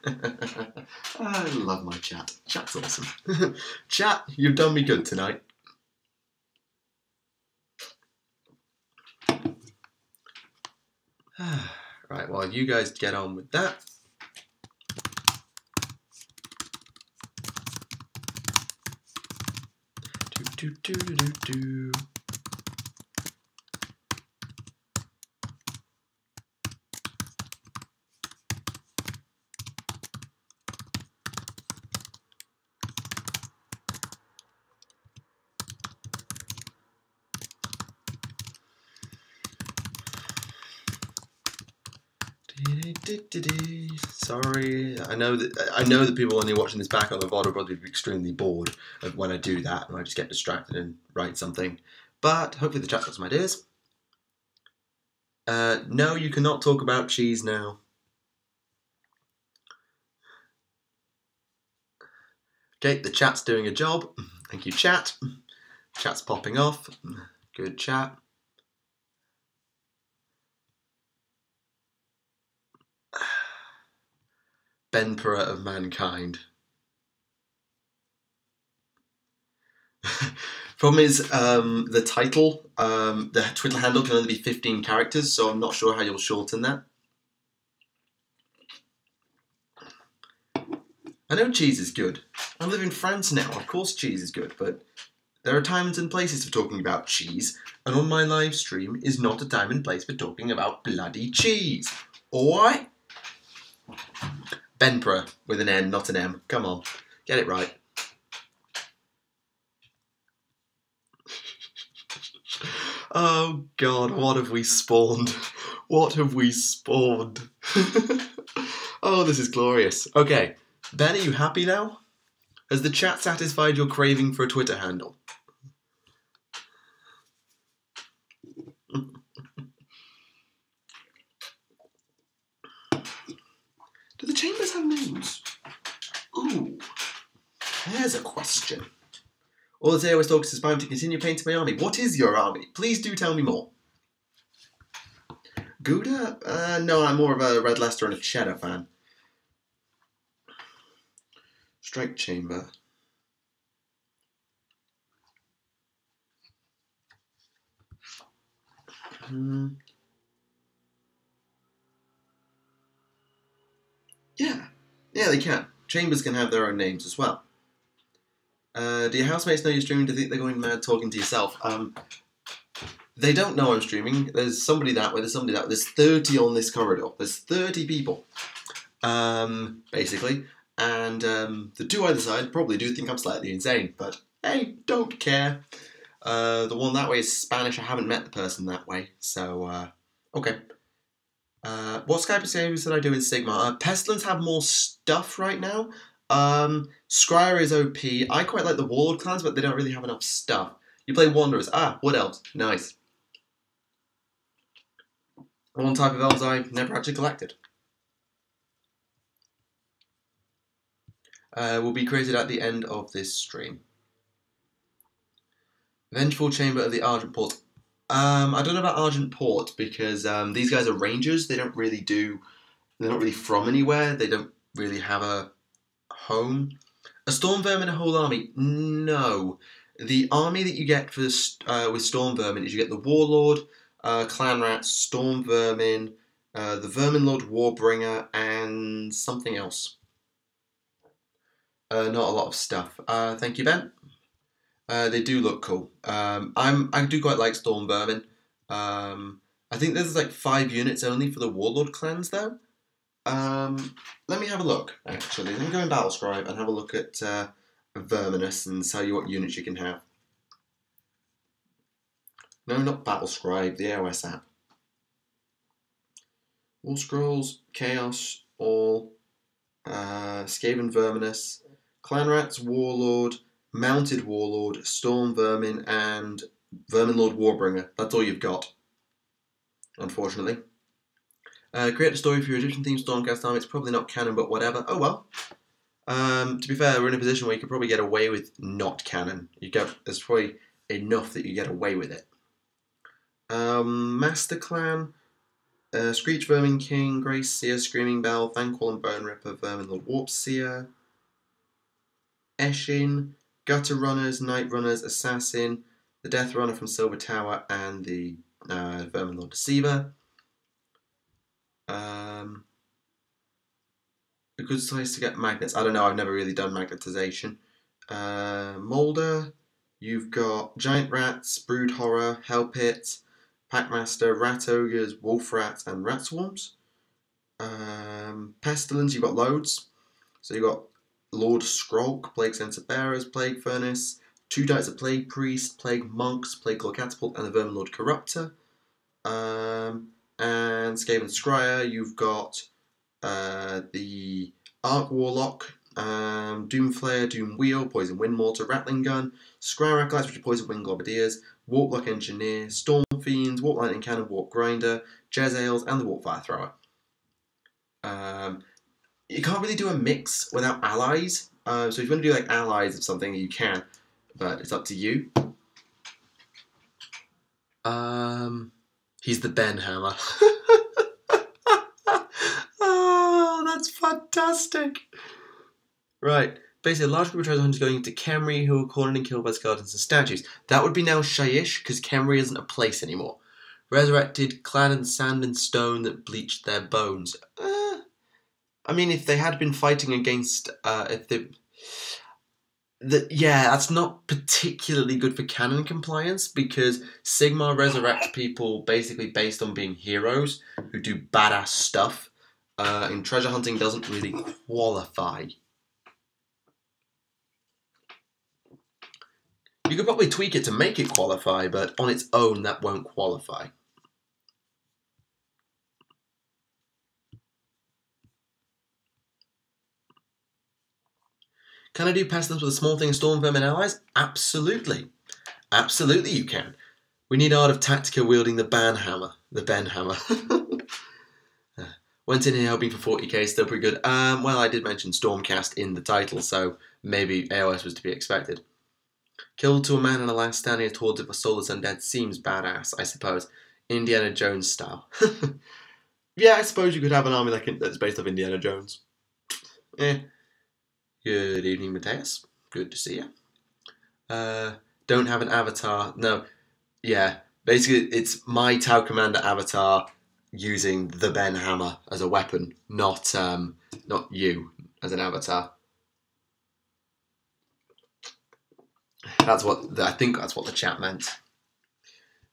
I love my chat. Chat's awesome. Chat, you've done me good tonight. Right, well, you guys get on with that. Do. Sorry, I know that people only watching this back on the VOD will probably be extremely bored of when I do that and I just get distracted and write something. But hopefully the chat's got some ideas. No, you cannot talk about cheese now. Okay, the chat's doing a job. Thank you, chat. Chat's popping off. Good chat. Emperor of mankind. Problem is, the title, the Twitter handle can only be 15 characters, so I'm not sure how you'll shorten that. I know cheese is good. I live in France now, of course cheese is good, but there are times and places for talking about cheese, and on my live stream is not a time and place for talking about bloody cheese. Alright? Emperor with an N, not an M. Come on, get it right. Oh God, what have we spawned? What have we spawned? Oh, this is glorious. Okay, Ben, are you happy now? Has the chat satisfied your craving for a Twitter handle? Do the chambers have names? Ooh, there's a question. All the day I was talking to Spam to continue painting my army. What is your army? Please do tell me more. Gouda? No, I'm more of a Red Leicester and a Cheddar fan. Strike Chamber. Yeah, they can. Chambers can have their own names as well. Do your housemates know you're streaming? Do you think they're going mad talking to yourself? They don't know I'm streaming. There's somebody that way, there's somebody that way. There's 30 on this corridor. There's 30 people, basically. And the two either side probably do think I'm slightly insane, but hey, don't care. The one that way is Spanish. I haven't met the person that way, so okay. What Skype games did I do in Sigmar? Pestilence have more stuff right now. Scryer is OP. I quite like the Warlord clans, but they don't really have enough stuff. You play Wanderers. What else? Nice. One type of elves I never actually collected. Will be created at the end of this stream. Vengeful Chamber of the Argent Port. I don't know about Argent Port because these guys are rangers. They're not really from anywhere. They don't really have a home. A Storm Vermin, a whole army? No. The army that you get for with Storm Vermin is you get the Warlord, Clan Rats, Storm Vermin, the Vermin Lord Warbringer, and something else. Not a lot of stuff. Thank you, Ben. They do look cool. I do quite like Storm Vermin. I think there's like 5 units only for the Warlord clans though. Let me have a look, actually. Let me go in Battlescribe and have a look at Verminus and tell you what units you can have. No, not Battlescribe, the AOS app. War Scrolls, Chaos, All, Skaven Verminus, Clan Rats, Warlord, Mounted Warlord, Storm Vermin, and Vermin Lord Warbringer. That's all you've got, unfortunately. Create a story for your Egyptian-themed Stormcast army. It's probably not canon, but whatever. Oh well. To be fair, we're in a position where you could probably get away with not canon. There's probably enough that you get away with it. Master Clan. Screech Vermin King, Grace Seer, Screaming Bell, Thanquol and Bone Ripper, Vermin Lord Warp Seer, Eshin, Gutter Runners, Night Runners, Assassin, the Death Runner from Silver Tower, and the Vermin Lord Deceiver. A good size to get magnets. I don't know, I've never really done magnetization. Molder, you've got Giant Rats, Brood Horror, Hell Pit, Packmaster, Rat Ogres, Wolf Rats, and Rat Swarms. Pestilence, you've got loads. So you've got Lord Skrulk, Plague Sensor Bearers, Plague Furnace, 2 dice of Plague Priest, Plague Monks, Plague Claw Catapult, and the Vermin Lord Corruptor. And Skaven Scryer, you've got the Arc Warlock, Doom Flare, Doom Wheel, Poison Wind Mortar, Rattling Gun, Scryer Acolytes, which are Poison Wind Globadiers, Warp Lock Engineer, Storm Fiends, Warp Lightning Cannon, Warp Grinder, Jezzails, and the Warp Fire Thrower. You can't really do a mix without allies, so if you want to do like allies of something, you can, but it's up to you. He's the Ben Hammer. Oh, that's fantastic. Right. Basically, a large group of treasure hunters going into Khemri who are cornered and killed by skeletons and statues. That would be now Shyish, because Khemri isn't a place anymore. Resurrected, clad in sand and stone that bleached their bones. I mean, if they had been fighting against... yeah, that's not particularly good for canon compliance, because Sigmar resurrects people basically based on being heroes who do badass stuff. And treasure hunting doesn't really qualify. You could probably tweak it to make it qualify, but on its own, that won't qualify. Can I do pestilence with a small thing and storm vermin allies? Absolutely. Absolutely you can. We need Art of Tactica wielding the Ben Hammer. The Ben Hammer. Went in here hoping for 40k, still pretty good. Well, I did mention Stormcast in the title, so maybe AOS was to be expected. Killed to a man and a last standing towards it for soulless undead seems badass, I suppose. Indiana Jones style. Yeah, I suppose you could have an army that's based off Indiana Jones. Good evening, Mateus. Good to see you. Don't have an avatar. No. Yeah. Basically, it's my Tau Commander avatar using the Ben Hammer as a weapon, not you as an avatar. I think that's what the chat meant.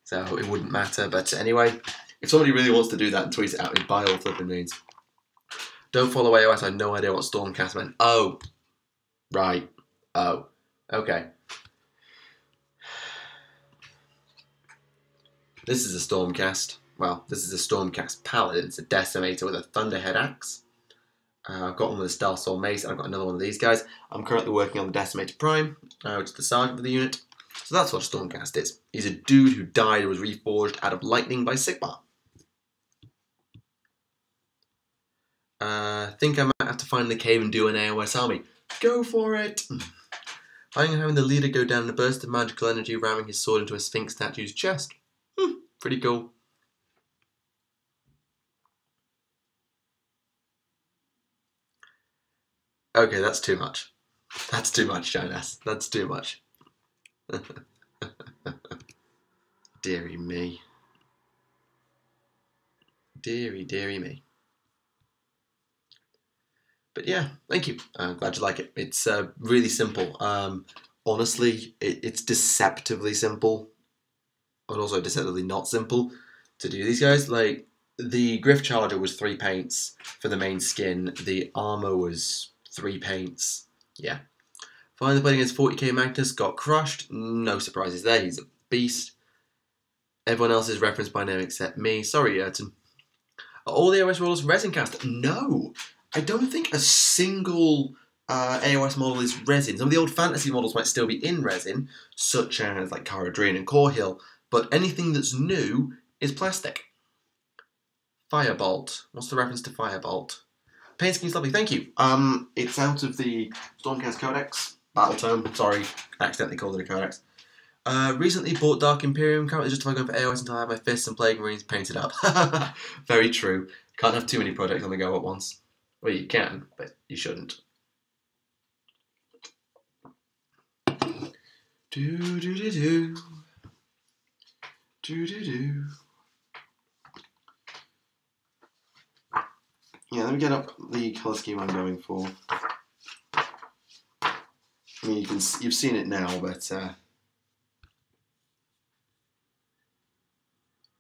So it wouldn't matter. But anyway, if somebody really wants to do that and tweet it out, by all flipping means. Don't follow AOS. I had no idea what Stormcast meant. Oh. Right. Oh. Okay. This is a Stormcast. Well, this is a Stormcast Paladin. It's a Decimator with a Thunderhead Axe. I've got one with a Star Soul Mace, and I've got another one of these guys. I'm currently working on the Decimator Prime, which is the sergeant of the unit. So that's what a Stormcast is. He's a dude who died and was reforged out of lightning by Sigmar. Think I might have to find the cave and do an AOS army. Go for it! I'm having the leader go down in a burst of magical energy, ramming his sword into a Sphinx statue's chest. Pretty cool. Okay, that's too much. That's too much, Jonas. That's too much. Deary me. Deary, deary me. But yeah, thank you. I'm glad you like it. It's really simple. Honestly, it's deceptively simple. And also deceptively not simple to do these guys. Like, the Griff Charger was 3 paints for the main skin. The armor was 3 paints. Yeah. Finally playing against 40k Magnus, got crushed. No surprises there, he's a beast. Everyone else is referenced by name except me. Sorry, Yerton. Are all the AOS rollers resin cast? No. I don't think a single AOS model is resin. Some of the old fantasy models might still be in resin, such as like Cara Dune and Core Hill, but anything that's new is plastic. Firebolt. What's the reference to Firebolt? Paint scheme's lovely, thank you. It's out of the Stormcast Codex. Battle Tome, sorry, I accidentally called it a Codex. Recently bought Dark Imperium. Currently justify going for AOS until I have my fists and Plague Marines painted up. Very true. Can't have too many projects on the go at once. Well, you can, but you shouldn't. Do-do-do-do. Do-do-do. Yeah, let me get up the colour scheme I'm going for. I mean, you've seen it now, but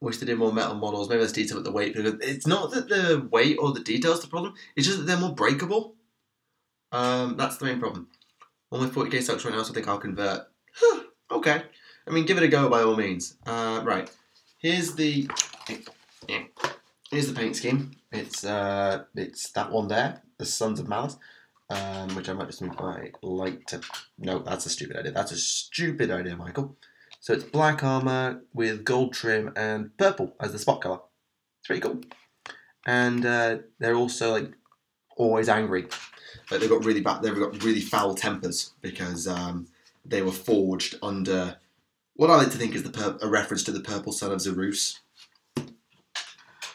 wish they did more metal models. Maybe there's detail with the weight, because it's not that the weight or the detail's the problem. It's just that they're more breakable. That's the main problem. On my 40k stocks right now, so I think I'll convert. Huh, okay. I mean, give it a go by all means. Right. Here's the paint scheme. It's that one there, the Sons of Malice, which I might just move my light to. No, that's a stupid idea. That's a stupid idea, Michael. So it's black armor with gold trim and purple as the spot color. It's pretty cool. And they're also like always angry. Like they've got really foul tempers because they were forged under what I like to think is a reference to the purple sun of Zerus.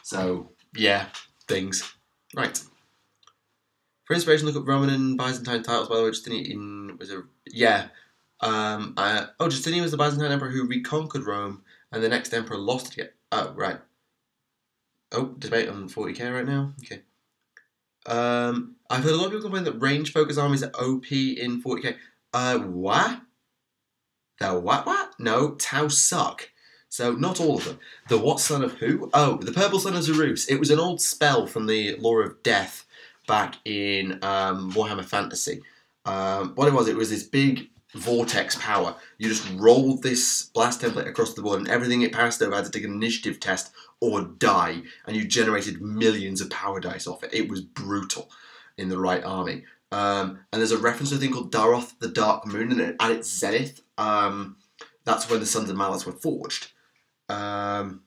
So yeah, things. Right. For inspiration, look up Roman and Byzantine titles. By the way, Justinian was Justinian was the Byzantine emperor who reconquered Rome, and the next emperor lost it again. Oh, right. Oh, debate on 40k right now. Okay. I've heard a lot of people complain that range focus armies are OP in 40k. What? The what? No, Tau suck. So, not all of them. The what son of who? Oh, the purple son of Zerus. It was an old spell from the Law of Death back in Warhammer Fantasy. What it was this big vortex power. You just rolled this blast template across the board, and everything it passed over had to take an initiative test or die, and you generated millions of power dice off it. It was brutal in the right army. And there's a reference to a thing called Daroth, the Dark Moon, and at its zenith, that's when the Sons of Malice were forged. And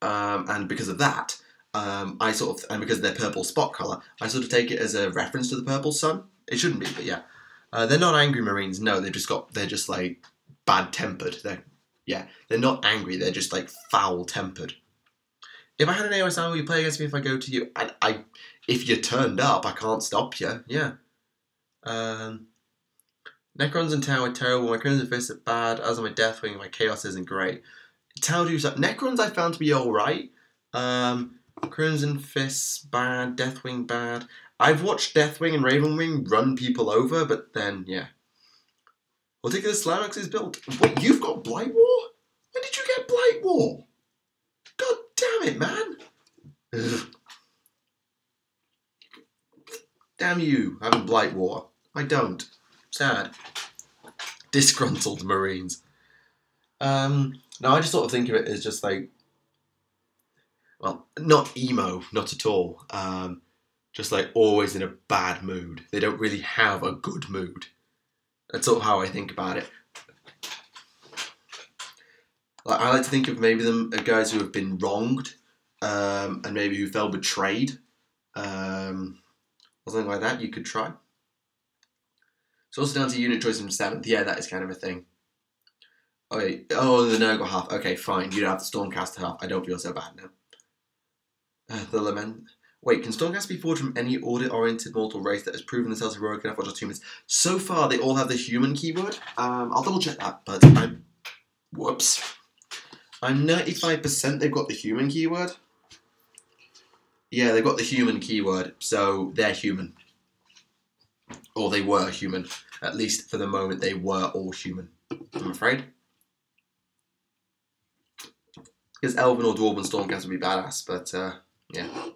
because of that, and because of their purple spot colour, I sort of take it as a reference to the purple sun. It shouldn't be, but yeah. They're not angry Marines, no, they're just like bad-tempered. They're not angry, they're just like foul-tempered. If I had an AOS army, will you play against me if I go to you? If you turned up, I can't stop you, yeah. Necrons and Tau are terrible, my Crimson Fists are bad, as are my Deathwing, my Chaos isn't great. Tau do something. Necrons I found to be alright. Crimson Fists bad, Deathwing bad. I've watched Deathwing and Ravenwing run people over, but then, yeah. We'll take this Slimax is built. Wait, you've got Blight War? When did you get Blight War? God damn it, man. Ugh. Damn you, having Blight War. I don't. Sad. Disgruntled Marines. No, I just sort of think of it as just like, well, not emo, not at all. Just like always in a bad mood. They don't really have a good mood. That's sort of how I think about it. Like, I like to think of maybe them as guys who have been wronged, and maybe who felt betrayed, or something like that. You could try. It's also down to unit choice from 7th. Yeah, that is kind of a thing. Okay. Oh, the Nurgle half. Okay, fine. You don't have the Stormcast half. I don't feel so bad now. The Lament. Wait, can Stormcast be forged from any audit-oriented mortal race that has proven themselves heroic enough or just humans? So far, they all have the human keyword. I'll double-check that, but whoops. I'm 95% they've got the human keyword. Yeah, they've got the human keyword, so they're human. Or they were human. At least for the moment, they were all human, I'm afraid. Because Elven or Dwarven Stormcast would be badass, but, yeah.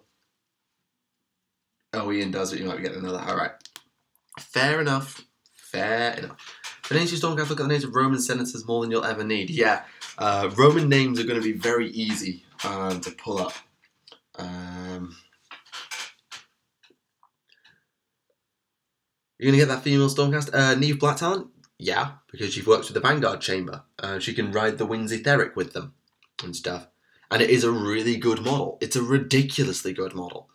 Oh, Ian does, but you might be getting another. Alright. Fair enough. Fair enough. For names you Stormcast, look at the names of Roman senators more than you'll ever need. Yeah. Roman names are going to be very easy to pull up. You're going to get that female Stormcast? Neve Black Talent? Yeah, because she works with the Vanguard Chamber. She can ride the Winds Etheric with them and stuff. And it is a really good model. It's a ridiculously good model.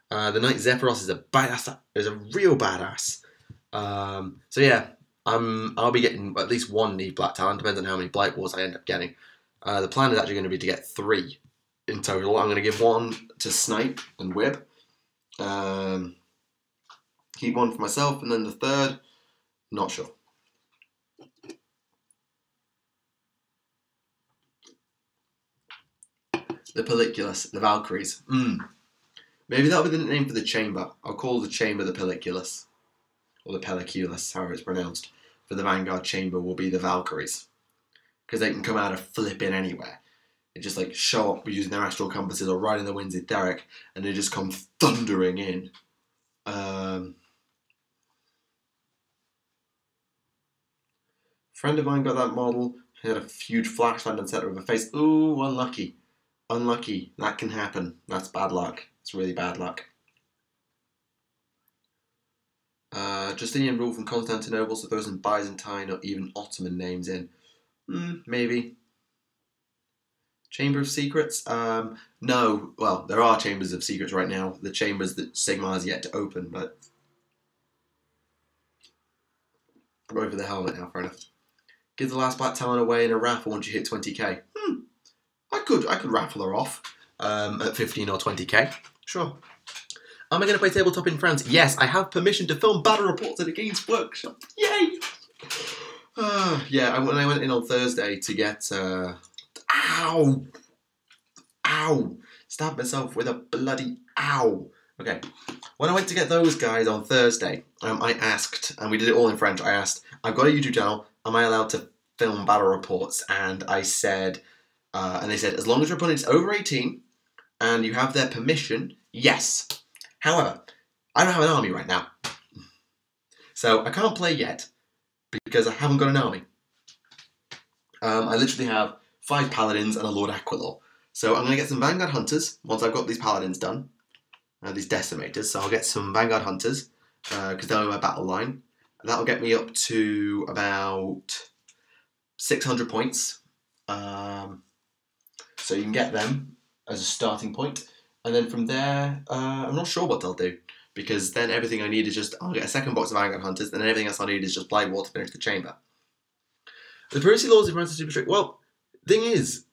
The Knight Zephyros is a badass. Is a real badass. So yeah, I'll be getting at least 1 Neve Black Talon, depends on how many Blight Wars I end up getting. The plan is actually going to be to get 3 in total. I'm going to give 1 to Snipe and Whip. Keep 1 for myself, and then the 3rd, not sure. The Pelliculus, the Valkyries. Maybe that'll be the name for the chamber. I'll call the chamber the Pelliculus. Or the Pelliculus, however it's pronounced. For the Vanguard chamber will be the Valkyries. Because they can come out of flipping anywhere. They just like show up using their astral compasses or riding the winds etheric, and they just come thundering in. Friend of mine got that model. He had a huge flashlight and center of a face. Ooh, unlucky. Unlucky. That can happen. That's bad luck. It's really bad luck. Justinian rule from Constantinople, so those in Byzantine or even Ottoman names in. Maybe. Chamber of Secrets? No. Well, there are Chambers of Secrets right now. The chambers that Sigmar has yet to open, but... I'm over the helmet now, fair enough. Give the last Black Talon away in a raffle once you hit 20k. I could raffle her off at 15 or 20k. Sure. Am I going to play tabletop in France? Yes, I have permission to film battle reports at a Games Workshop. Yay! Yeah, when I went in on Thursday to get... Ow! Stabbed myself with a bloody ow. Okay. When I went to get those guys on Thursday, I asked, and we did it all in French, I asked, I've got a YouTube channel, am I allowed to film battle reports? And I said, and they said, as long as your opponent's over 18 and you have their permission, yes. However, I don't have an army right now. So I can't play yet because I haven't got an army. I literally have 5 Paladins and a Lord Aquilor. So I'm going to get some Vanguard Hunters once I've got these Paladins done. These Decimators. So I'll get some Vanguard Hunters because they're my battle line. That'll get me up to about 600 points. So you can get them as a starting point. And then from there, I'm not sure what they'll do. Because then everything I need is just, I'll get a second box of Vanguard Hunters, and then everything else I need is just Blight Wall to finish the chamber. The privacy laws in France are super strict. Well, thing is,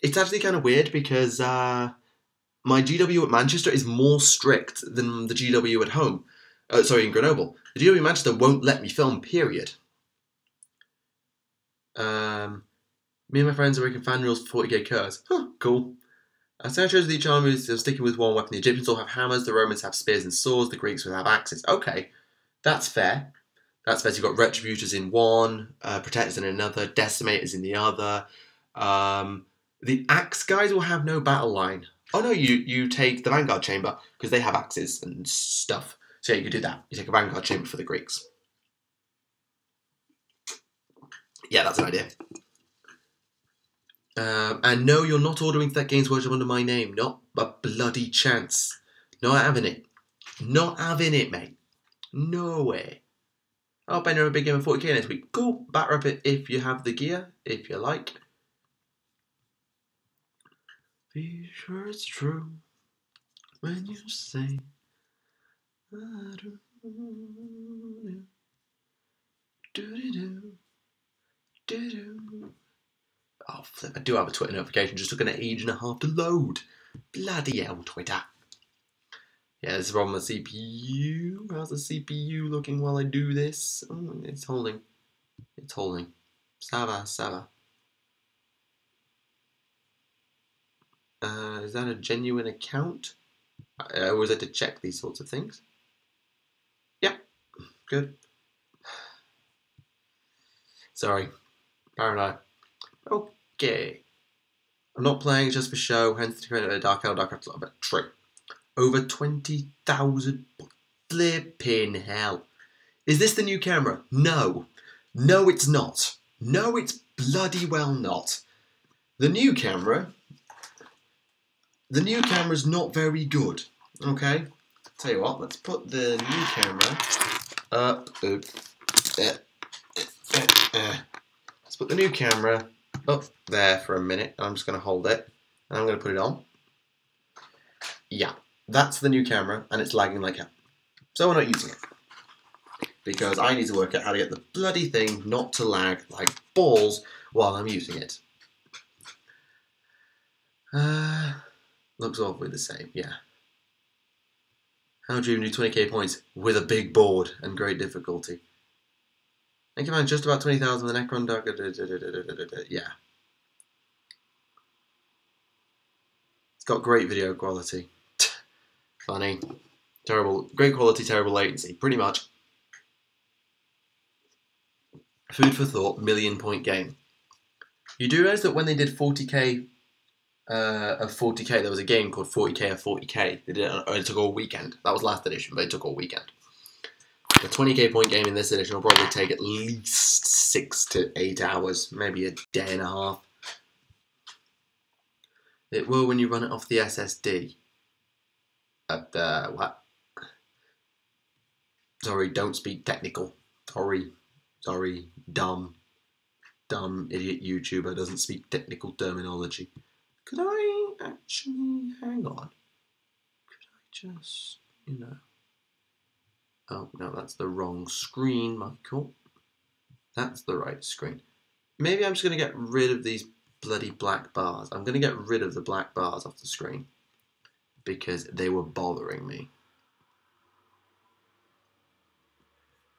it's actually kind of weird because my GW at Manchester is more strict than the GW at home. In Grenoble. The GW at Manchester won't let me film, period. Me and my friends are making fan rules for 40k curs. Huh, cool. So I chose each army, so sticking with one weapon. The Egyptians all have hammers, the Romans have spears and swords, the Greeks will have axes. Okay, that's fair. That's fair. So you've got Retributors in one, Protectors in another, Decimators in the other. The axe guys will have no battle line. Oh no, you take the Vanguard Chamber, because they have axes and stuff. So yeah, you could do that. You take a Vanguard Chamber for the Greeks. Yeah, that's an idea. And no, you're not ordering that Games Workshop under my name. Not a bloody chance. Not having it. Not having it, mate. No way. I'll bet you're a big game of 40k next week. Cool. Batter up it if you have the gear, if you like. Be sure it's true when you say I don't know. Do-do-do. Oh, flip, I do have a Twitter notification, just took an age and a half to load. Bloody hell, Twitter. Yeah, this is from the CPU. How's the CPU looking while I do this? Oh, it's holding. It's holding. Sava. Is that a genuine account? I always like to check these sorts of things. Yep, good. Sorry, paranoid. Okay. I'm not playing just for show, hence the credit of Dark Elf, but true. Over 20,000 flipping hell. Is this the new camera? No. No, it's not. No, it's bloody well not. The new camera's not very good. Okay? Tell you what, let's put the new camera up. Let's put the new camera up there for a minute. I'm just going to hold it. And I'm going to put it on. Yeah, that's the new camera, and it's lagging like hell. So we're not using it. because I need to work out how to get the bloody thing not to lag like balls while I'm using it. Looks awfully the same, yeah. How do you do 20k points with a big board and great difficulty? Thank you, man. Just about 20,000 with the Necron Dog. Yeah. It's got great video quality. Funny. Terrible. Great quality, terrible latency. Pretty much. Food for thought, million-point game. You do realise that when they did 40k of 40k, there was a game called 40k of 40k. They did it took all weekend. That was last edition, but it took all weekend. The 20k point game in this edition will probably take at least 6 to 8 hours, maybe a day and a half. It will when you run it off the SSD. What? Sorry, don't speak technical. Sorry, dumb idiot YouTuber doesn't speak technical terminology. Could I actually, hang on. Could I just, oh, no, that's the wrong screen, Michael. That's the right screen. Maybe I'm just going to get rid of these bloody black bars. I'm going to get rid of the black bars off the screen because they were bothering me.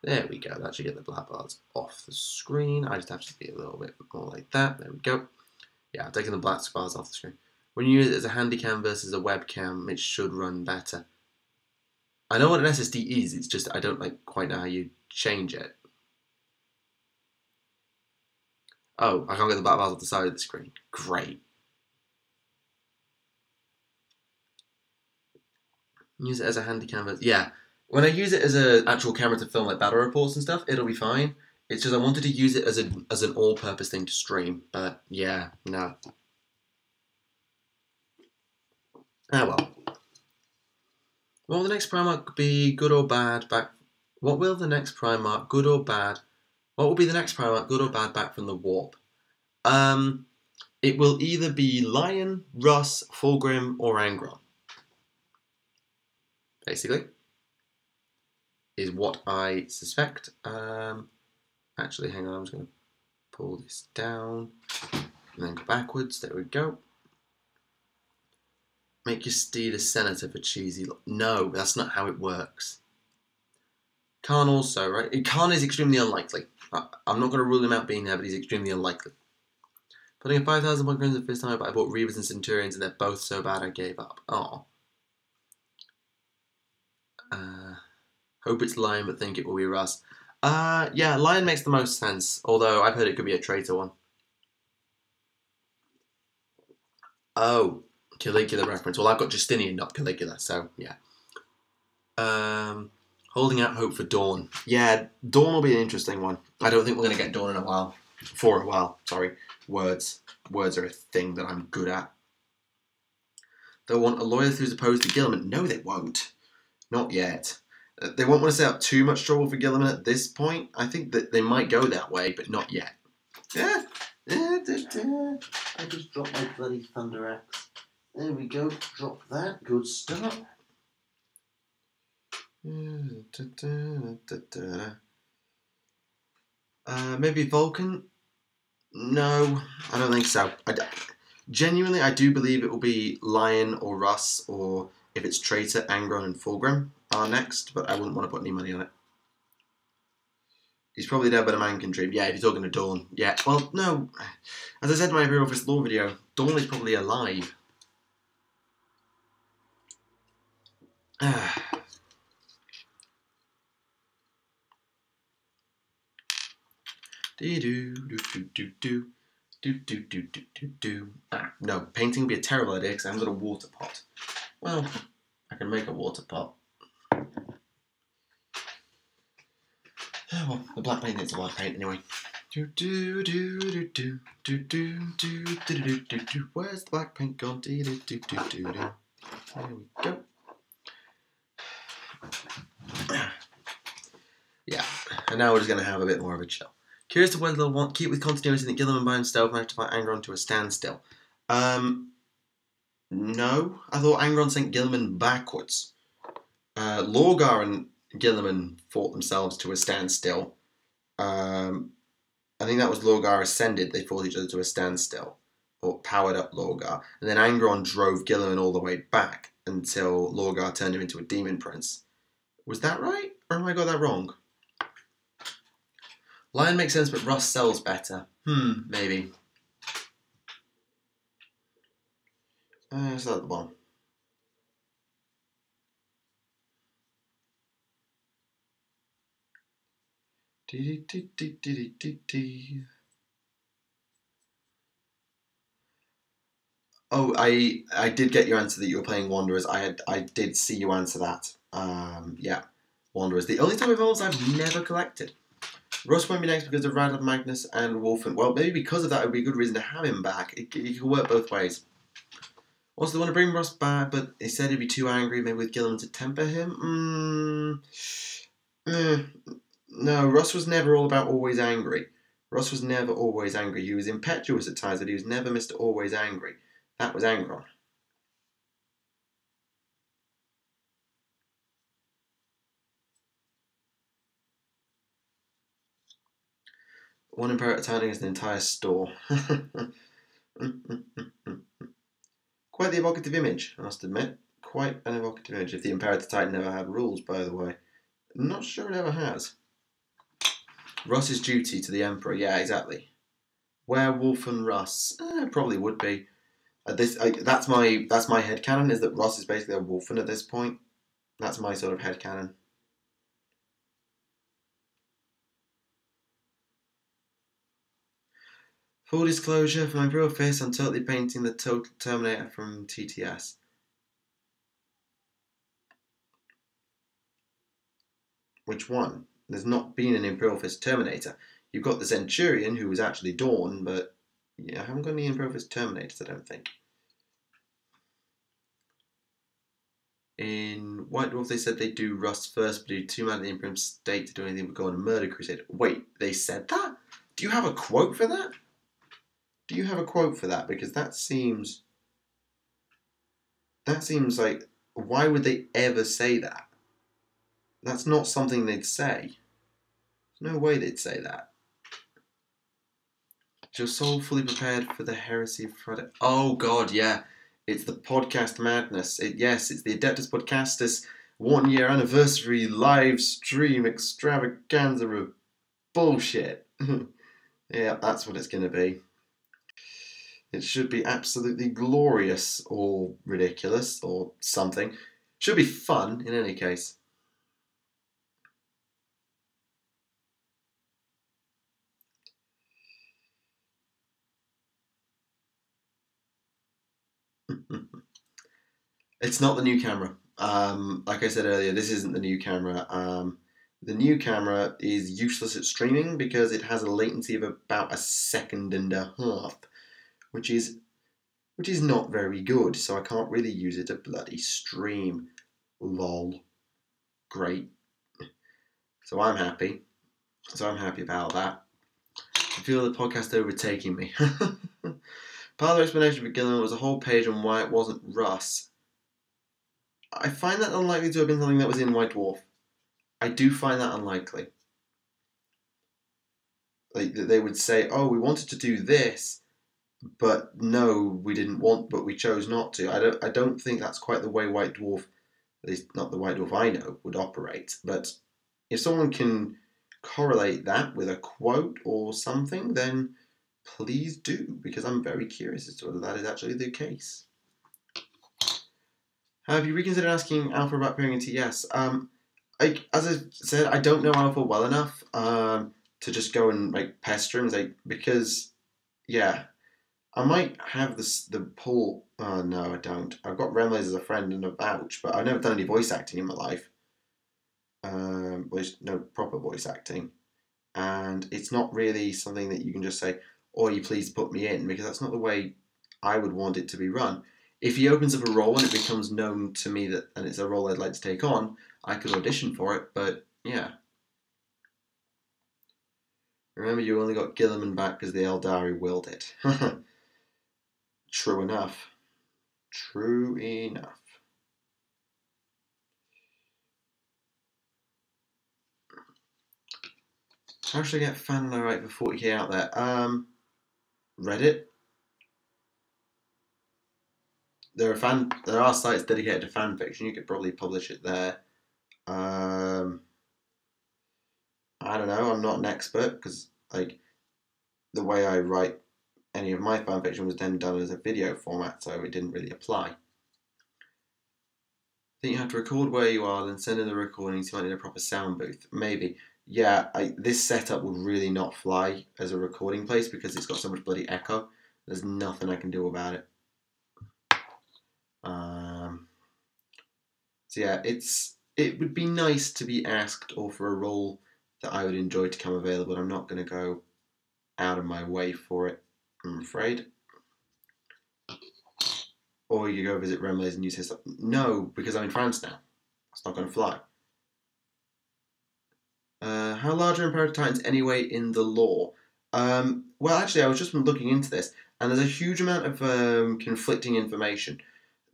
There we go. That should get the black bars off the screen. I just have to be a little bit more like that. There we go. Yeah, I'm taking the black bars off the screen. When you use it as a handycam versus a webcam, it should run better. I know what an SSD is, it's just I don't quite know how you change it. Oh, I can't get the black bars off the side of the screen. Great. Use it as a handycam. Yeah, when I use it as an actual camera to film like battle reports and stuff, it'll be fine. It's just I wanted to use it as an all-purpose thing to stream, but yeah, no. Ah well. What will the next Primarch be, good or bad, back? What will the next Primarch, good or bad? What will be the next Primarch, good or bad, back from the warp? It will either be Lion, Russ, Fulgrim, or Angron. Basically. Is what I suspect. Actually, hang on, I'm just going to pull this down and then go backwards. There we go. Make your steed a senator for cheesy. No, that's not how it works. Khan also, right? Khan is extremely unlikely. I'm not going to rule him out being there, but he's extremely unlikely. Putting a 5,000 point crimson the first time, but I bought Reavers and Centurions and they're both so bad I gave up. Oh. Hope it's Lion, but think it will be Russ. Yeah, Lion makes the most sense, although I've heard it could be a traitor one. Oh, Caligula reference. Well, I've got Justinian, not Caligula, so yeah. Holding out hope for Dawn. Yeah, Dawn will be an interesting one. I don't think we're going to get Dawn in a while. For a while, sorry. Words are a thing that I'm good at. They'll want a lawyer who's opposed to Gilliman. No, they won't. Not yet. They won't want to set up too much trouble for Gilliman at this point. I think that they might go that way, but not yet. Yeah. I just dropped my bloody Thunder Axe. There we go. Drop that. Good start. Maybe Vulcan? No, I don't think so. Genuinely, I do believe it will be Lion or Russ, or if it's Traitor, Angron and Fulgrim are next, but I wouldn't want to put any money on it. He's probably dead, but a man can dream. Yeah, if you're talking to Dawn. Yeah, well, no. As I said in my Imperial Fist Lore video, Dawn is probably alive. No, painting would be a terrible idea because I haven't got a water pot. Well, I can make a water pot. Oh, well, the black paint needs a white paint anyway. Where's the black paint gone? There we go. Yeah, and now we're just going to have a bit more of a chill. Curious to whether they'll want keep with continuity that Gilliman by himself managed to fight Angron to a standstill. No, I thought Angron sent Gilliman backwards. Lorgar and Guilliman fought themselves to a standstill. I think that was Lorgar Ascended. They fought each other to a standstill, or powered up Lorgar. And then Angron drove Guilliman all the way back until Lorgar turned him into a demon prince. Was that right? Or have I got that wrong? Lion makes sense, but Russ sells better. Maybe. Is that the one? Oh, I did get your answer that you were playing Wanderers. I did see you answer that. Yeah, Wanderers. The only type of elves I've never collected. Russ won't be next because of Radar Magnus and Wolfen. Well, maybe because of that, it would be a good reason to have him back. It could work both ways. Also, they want to bring Russ back, but he said he'd be too angry, maybe with Guilliman to temper him. No, Russ was never all about always angry. Russ was never always angry. He was impetuous at times, but he was never Mr. Always Angry. That was Angron. One Imperator Titan is an entire store. Quite the evocative image, I must admit. Quite an evocative image. If the Imperator Titan never had rules, by the way. Not sure it ever has. Russ's duty to the Emperor. Yeah, exactly. Werewolf and Russ. Probably would be. That's my headcanon, is that Russ is basically a Wolfen at this point. That's my sort of headcanon. Full disclosure, for my Imperial Fist, I'm totally painting the Total Terminator from TTS. Which one? There's not been an Imperial Fist Terminator. You've got the Centurion, who was actually Dawn, but yeah, I haven't got any Imperial Fist Terminators, I don't think. In White Dwarf, they said they'd do Rust first, but do too mad at the Imperial State to do anything but go on a murder crusade. Wait, they said that? Do you have a quote for that? Do you have a quote for that? Because that seems like, why would they ever say that? That's not something they'd say. There's no way they'd say that. Is your soul fully prepared for the heresy of Friday? Oh god, yeah. It's the podcast madness. Yes, it's the Adeptus Podcastus 1 year anniversary live stream extravaganza of bullshit. Yeah, that's what it's going to be. It should be absolutely glorious or ridiculous or something. Should be fun in any case. It's not the new camera. Like I said earlier, this isn't the new camera. The new camera is useless at streaming because it has a latency of about a second and a half, which is not very good. So I can't really use it to bloody stream. Lol. Great. So I'm happy. About that. I feel the podcast overtaking me. Part of the explanation for Gilliman was a whole page on why it wasn't Russ. I find that unlikely to have been something that was in White Dwarf. I do find that unlikely. Like, they would say, oh, we wanted to do this, but no, we didn't want, but we chose not to. I don't think that's quite the way White Dwarf, at least not the White Dwarf I know, would operate. But if someone can correlate that with a quote or something, then please do, because I'm very curious as to whether that is actually the case. Have you reconsidered asking Alpha about appearing in TS? As I said, I don't know Alpha well enough to just go and pester him, because, yeah, I might have the pull. No, I don't. I've got Remlays as a friend and a vouch, but I've never done any voice acting in my life. No proper voice acting, and it's not really something that you can just say, "Oh, you please put me in," because that's not the way I would want it to be run. If he opens up a role and it becomes known to me and it's a role I'd like to take on, I could audition for it, but yeah. Remember, you only got Guilliman back because the Eldari willed it. True enough. True enough. How should I get fan and I write for 40k out there? Reddit. There are sites dedicated to fan fiction. You could probably publish it there. I don't know. I'm not an expert because like the way I write any of my fan fiction was then done as a video format, so it didn't really apply. I think you have to record where you are, then send in the recordings. You might need a proper sound booth. Maybe. Yeah, this setup would really not fly as a recording place because it's got so much bloody echo. There's nothing I can do about it. So yeah, it would be nice to be asked or for a role that I would enjoy to come available. I'm not going to go out of my way for it, I'm afraid. Or you go visit Remlays and you say something. No, because I'm in France now. It's not going to fly. How large are Imperator Titans anyway in the lore? Well, actually, I was just looking into this, and there's a huge amount of conflicting information.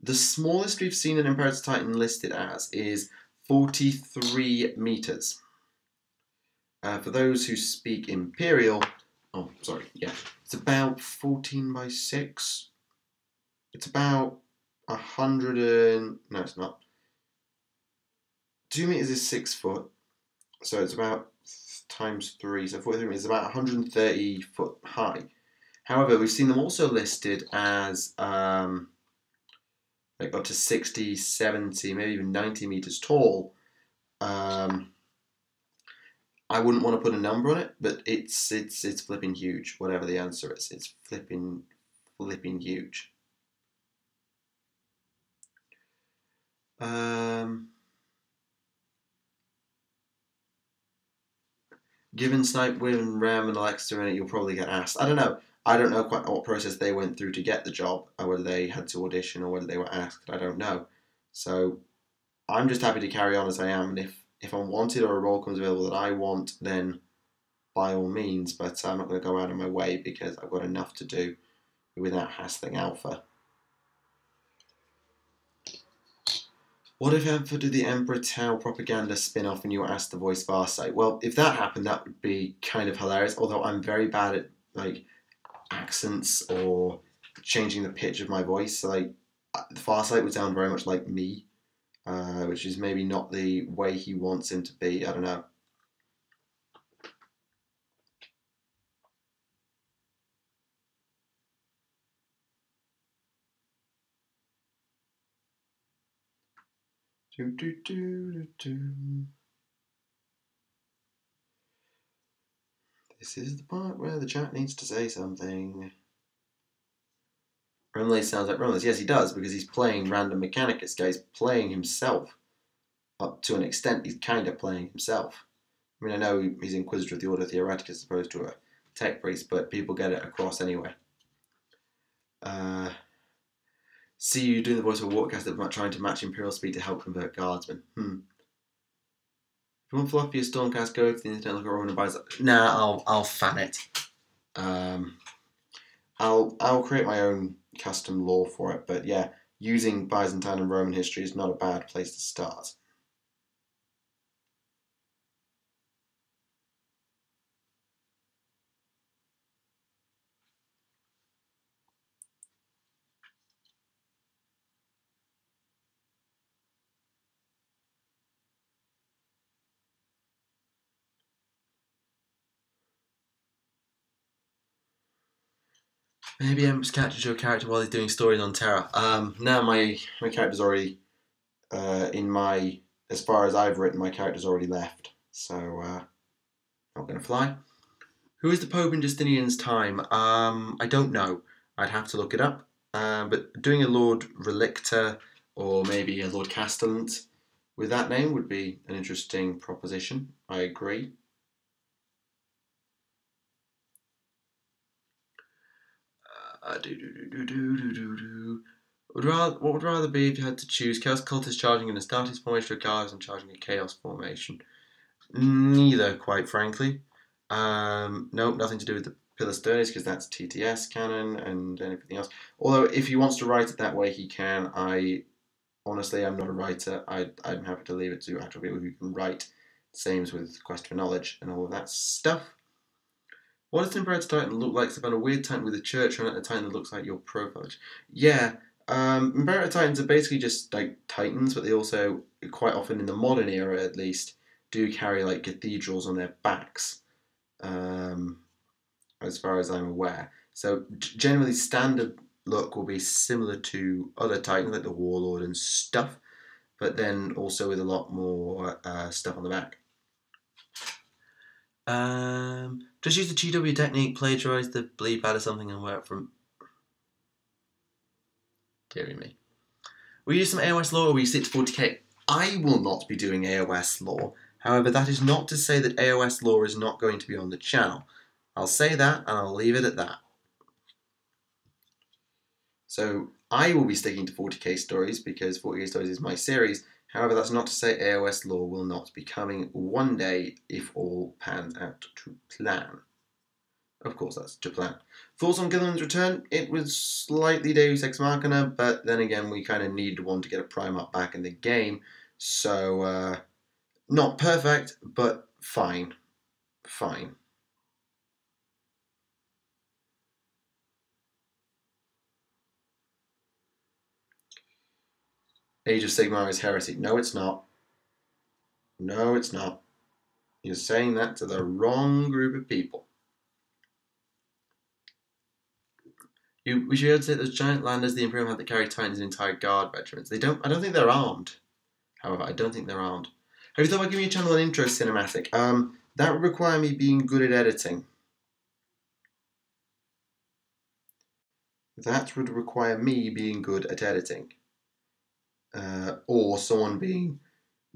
The smallest we've seen an Imperator Titan listed as is 43 meters. For those who speak Imperial, it's about 14 by 6. It's about 100 and... no, it's not. 2 meters is 6 foot, so it's about times 3, so 43 meters is about 130 foot high. However, we've seen them also listed as like up to 60, 70, maybe even 90 meters tall. I wouldn't want to put a number on it, but it's flipping huge. Whatever the answer is, it's flipping huge. Given Snipe, Win, Ram, and Alexa in it, you'll probably get asked. I don't know. I don't know quite what process they went through to get the job, or whether they had to audition, or whether they were asked. I don't know. So I'm just happy to carry on as I am, and if I'm wanted or a role comes available that I want, then by all means. But I'm not going to go out of my way because I've got enough to do without hassling Alpha. What if Alpha did the Emperor Tau propaganda spin-off and you were asked to voice Farsight? Well, if that happened, that would be kind of hilarious, although I'm very bad at like accents or changing the pitch of my voice. So, like, Farsight would sound very much like me, which is maybe not the way he wants him to be. I don't know. This is the part where the chat needs to say something. Remley sounds like Remley. Yes, he does, because he's playing Random Mechanicus. Guy. He's playing himself. Up to an extent, he's kind of playing himself. I mean, I know he's Inquisitor of the Order Theoretic as opposed to a Tech Priest, but people get it across anyway. See you doing the voice of a Warcaster, but trying to match Imperial speed to help convert Guardsmen. If you want fluffier Stormcast, go to the internet, look at Roman and buy that. Nah, I'll fan it. I'll create my own custom lore for it, but yeah, using Byzantine and Roman history is not a bad place to start. Maybe Empress catches your character while he's doing stories on Terra. Now my character's already as far as I've written, my character's already left, so not going to fly. Who is the Pope in Justinian's time? I don't know. I'd have to look it up. But doing a Lord Relictor or maybe a Lord Castellant with that name would be an interesting proposition. I agree. What would rather be if you had to choose Chaos Cultist charging an Astartes formation or Chaos and charging a Chaos formation? Neither, quite frankly. Nope, nothing to do with the Pillar Sternis because that's TTS canon and everything else. Although if he wants to write it that way, he can. Honestly, I'm not a writer. I'm happy to leave it to actual people who can write Same as with Quest for Knowledge and all of that stuff. What does an Imperator Titan look like? It's about a weird Titan with a church on it, a Titan that looks like your profile. Yeah, Imperator Titans are basically just like Titans, but they also, quite often in the modern era at least, do carry like cathedrals on their backs, as far as I'm aware. So generally standard look will be similar to other Titans like the Warlord and stuff, but then also with a lot more stuff on the back. Just use the GW technique, plagiarize the bleed pad or something and wear it from... Dearie me. We use some AOS lore or we stick to 40k? I will not be doing AOS lore. However, that is not to say that AOS lore is not going to be on the channel. I'll say that and I'll leave it at that. So I will be sticking to 40k stories because 40k stories is my series. However, that's not to say AOS lore will not be coming one day if all pans out to plan. Of course, that's to plan. Thoughts on Gilliman's return? It was slightly Deus Ex Machina, but then again, we kind of needed one to get a Primarch back in the game. So, not perfect, but fine. Fine. Age of Sigmar is heresy. No, it's not. No, it's not. You're saying that to the wrong group of people. We should be able to say those giant landers, the Imperium have that carry Titans and entire guard regiments. I don't think they're armed. However, I don't think they're armed. Have you thought about giving your channel an intro cinematic? That would require me being good at editing. That would require me being good at editing. Or someone being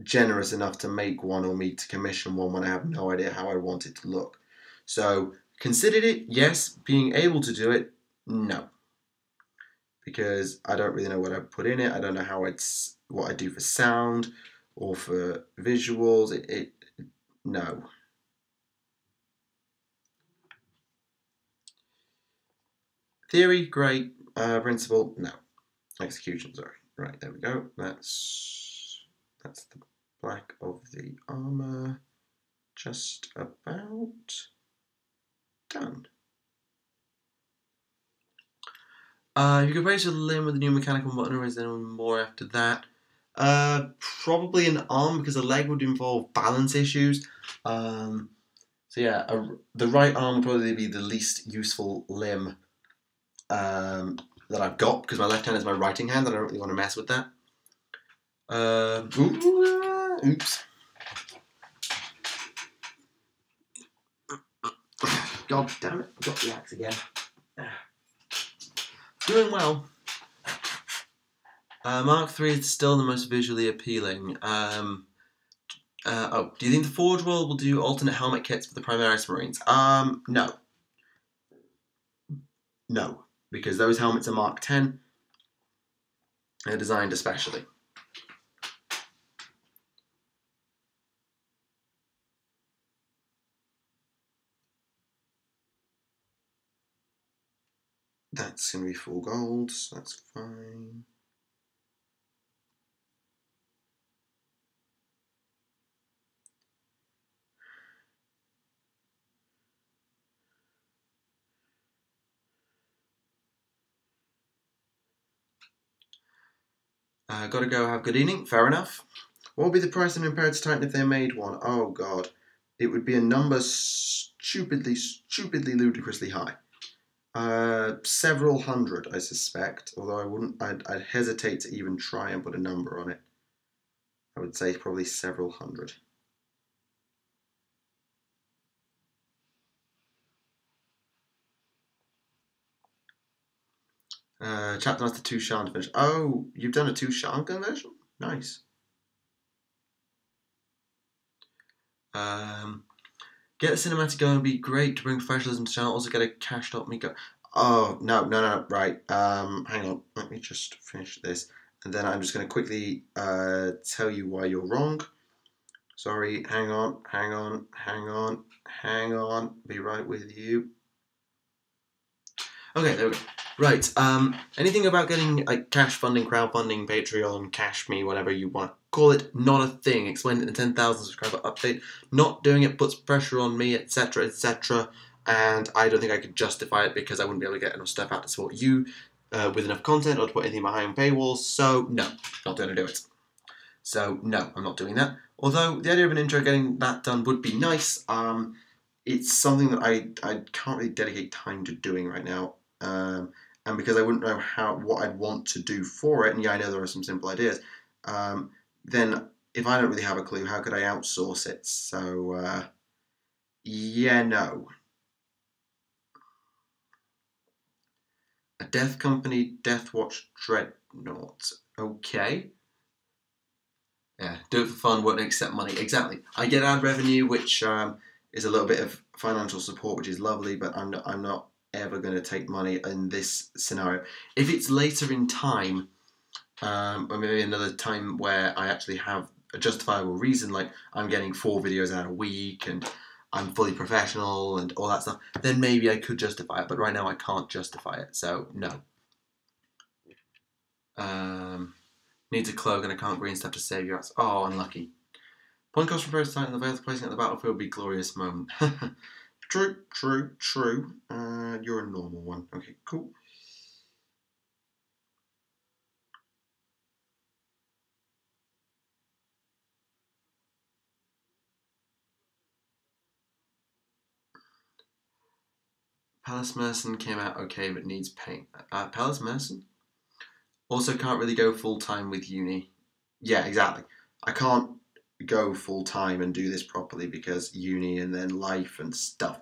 generous enough to make one or me to commission one when I have no idea how I want it to look. So, considered it, yes. Being able to do it, no. Because I don't really know what I'd put in it. I don't know what I do for sound or for visuals. No. Theory, great. Principle, no. Execution, sorry. Right, there we go. That's the black of the armor. Just about done. If you could replace a limb with a new mechanical button, or is there more after that? Probably an arm, because a leg would involve balance issues. So yeah, the right arm would probably be the least useful limb that I've got, because my left hand is my writing hand, and I don't really want to mess with that. Oops. God damn it, I've got the axe again. Doing well. Mark III is still the most visually appealing. Do you think the Forge World will do alternate helmet kits for the Primaris Marines? No. No, because those helmets are Mark X. They're designed especially. That's going to be full gold, so that's fine. Gotta go, have a good evening. Fair enough. What would be the price of an Imperator Titan if they made one? Oh god. It would be a number stupidly, ludicrously high. Several hundred, I suspect. Although I'd hesitate to even try and put a number on it. I would say probably several hundred. Chapter Master 2 Shan to finish. Oh, you've done a 2 Shan conversion? Nice. Get the cinematic going would be great to bring professionalism to the channel. Also get a cashed up me go. Oh, no, right. Hang on, let me just finish this. And then I'm just going to quickly tell you why you're wrong. Sorry, hang on. Be right with you. Okay, there we go. Right. Anything about getting like cash funding, crowdfunding, Patreon, cash me, whatever you want to call it, not a thing. Explained in the 10,000 subscriber update. Not doing it puts pressure on me, etc., etc. And I don't think I could justify it because I wouldn't be able to get enough stuff out to support you with enough content or to put anything behind paywalls. So no, not going to do it. So no, I'm not doing that. Although the idea of an intro getting that done would be nice. It's something that I can't really dedicate time to doing right now. And because I wouldn't know what I'd want to do for it, and yeah, I know there are some simple ideas, then if I don't really have a clue, how could I outsource it? So, yeah, no. A death company, Deathwatch Dreadnought. Okay. Yeah, do it for fun, won't accept money. Exactly. I get ad revenue, which is a little bit of financial support, which is lovely, but I'm not ever going to take money in this scenario. If it's later in time, or maybe another time where I actually have a justifiable reason, like I'm getting 4 videos out a week and I'm fully professional and all that stuff, then maybe I could justify it, but right now I can't justify it, so no. Needs a cloak and I can't green stuff to save your ass. Oh, unlucky. Point cost from first sight and the veil placing at the battlefield would be a glorious moment. True, true, true. You're a normal one. Okay, cool. Palace Merson came out okay, but needs paint. Palace Merson? Also can't really go full-time with uni. Yeah, exactly. I can't go full-time and do this properly because uni and then life and stuff.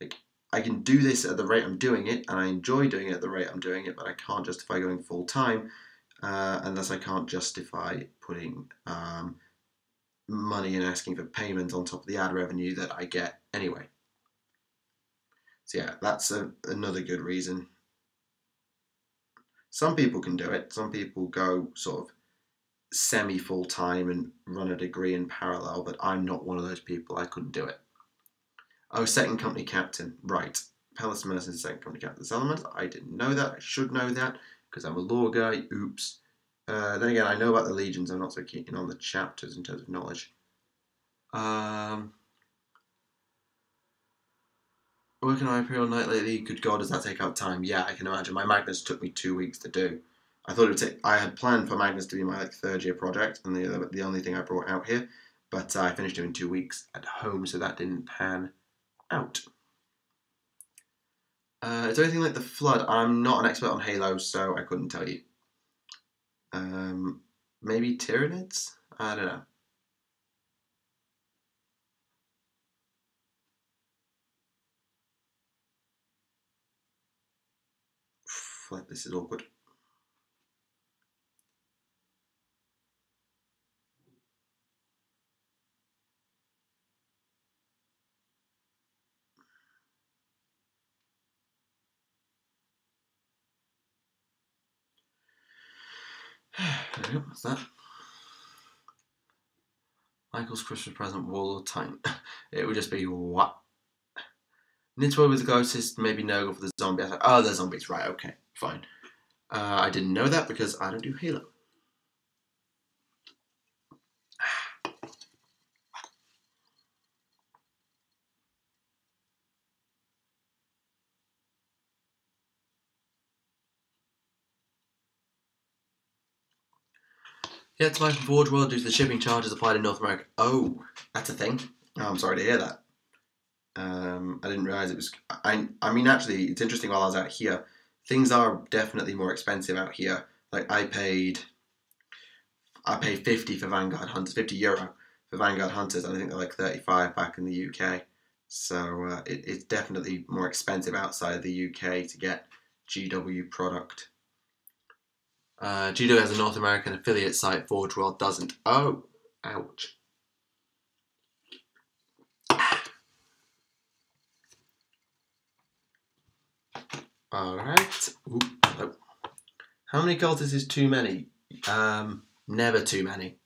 Like, I can do this at the rate I'm doing it, and I enjoy doing it at the rate I'm doing it, but I can't justify going full-time unless I can't justify putting money and asking for payment on top of the ad revenue that I get anyway. So yeah, that's another good reason. Some people can do it. Some people go sort of semi-full-time and run a degree in parallel, but I'm not one of those people. I couldn't do it. Oh, second company captain. Right. Palace Mercen's second company captain. Element. I didn't know that. I should know that because I'm a law guy. Oops. Then again, I know about the legions. I'm not so keen on the chapters in terms of knowledge. Working on Imperial Night lately, good God, does that take out time? Yeah, I can imagine. My Magnus took me 2 weeks to do. I thought it would take. I had planned for Magnus to be my third year project, and the only thing I brought out here, but I finished it in 2 weeks at home, so that didn't pan out. Is there anything like the Flood? I'm not an expert on Halo, so I couldn't tell you. Maybe Tyranids? I don't know. Flip, this is awkward. There we go, what's that? Michael's Christmas present, Warlord Titan. It would just be what? Nitro with the closest, maybe Nurgle for the zombie. Oh, the zombies, right, okay, fine. I didn't know that because I don't do Halo. Yeah, it's my Forge World due to the shipping charges applied in North America. Oh, that's a thing. Oh, I'm sorry to hear that. I didn't realise it was. I mean, actually, it's interesting. While I was out here, things are definitely more expensive out here. Like I paid 50 for Vanguard Hunters, €50 for Vanguard Hunters, and I think they're like 35 back in the UK. So it's definitely more expensive outside of the UK to get GW product. GW has a North American affiliate site, Forge World doesn't. Oh, ouch. Alright. Hello. How many cultists is too many? Never too many.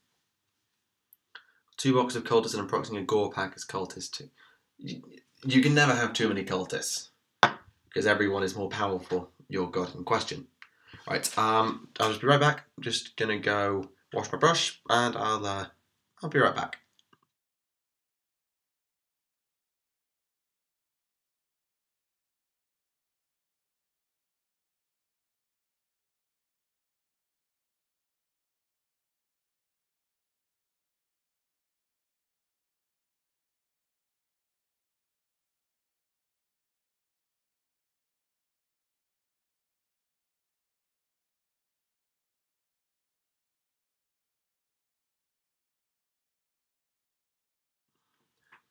2 boxes of cultists and approximately a gore pack is cultist too. You can never have too many cultists because everyone is more powerful your god in question. Right, I'll just be right back. I'm just gonna go wash my brush, and I'll be right back.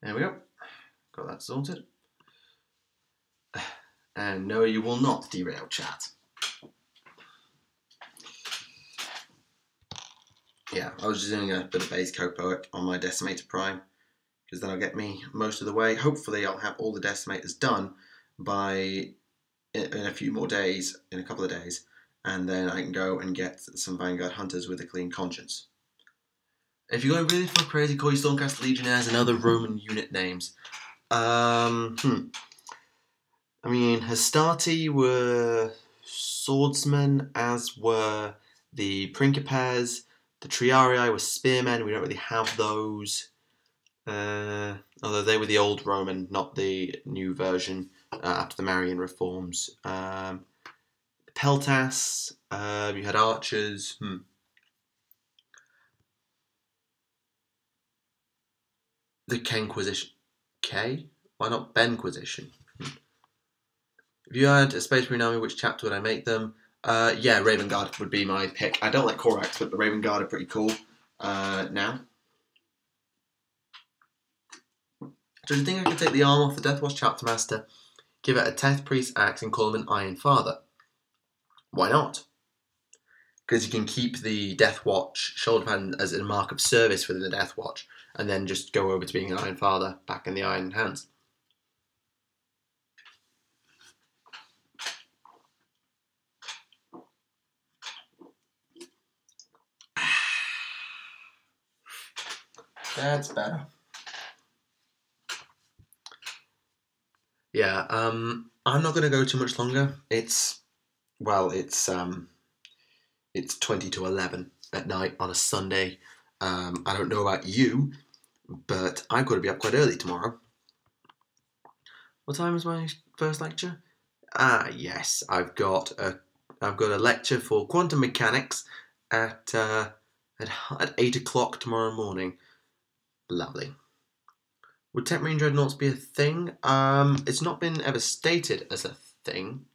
There we go. Got that sorted. And no, you will not derail chat. Yeah, I was just doing a bit of base coat poet on my decimator prime, because that'll get me most of the way. Hopefully I'll have all the decimators done by in a few more days, in a couple of days, and then I can go and get some Vanguard Hunters with a clean conscience. If you're going really for crazy, call your Stormcast Legionnaires and other Roman unit names. I mean, Hastati were swordsmen, as were the Principes. The Triarii were spearmen. We don't really have those. Although they were the old Roman, not the new version after the Marian reforms. Peltas, you had archers. The Kenquisition. K? Why not Benquisition? If you had a Space Marine army, which chapter would I make them? Yeah, Raven Guard would be my pick. I don't like Korax, but the Raven Guard are pretty cool now. Do you think I could take the arm off the Death Watch Chapter Master, give it a Teth Priest axe, and call him an Iron Father? Why not? Because you can keep the Death Watch shoulder pad as a mark of service within the Death Watch, and then just go over to being an Iron Father back in the Iron Hands. That's better. Yeah, I'm not going to go too much longer. It's 20 to 11 at night on a Sunday. I don't know about you, but I've got to be up quite early tomorrow. What time is my first lecture? Yes, I've got a lecture for quantum mechanics at 8 o'clock tomorrow morning. Lovely. Would Tech Marine Dreadnoughts be a thing? It's not been ever stated as a thing.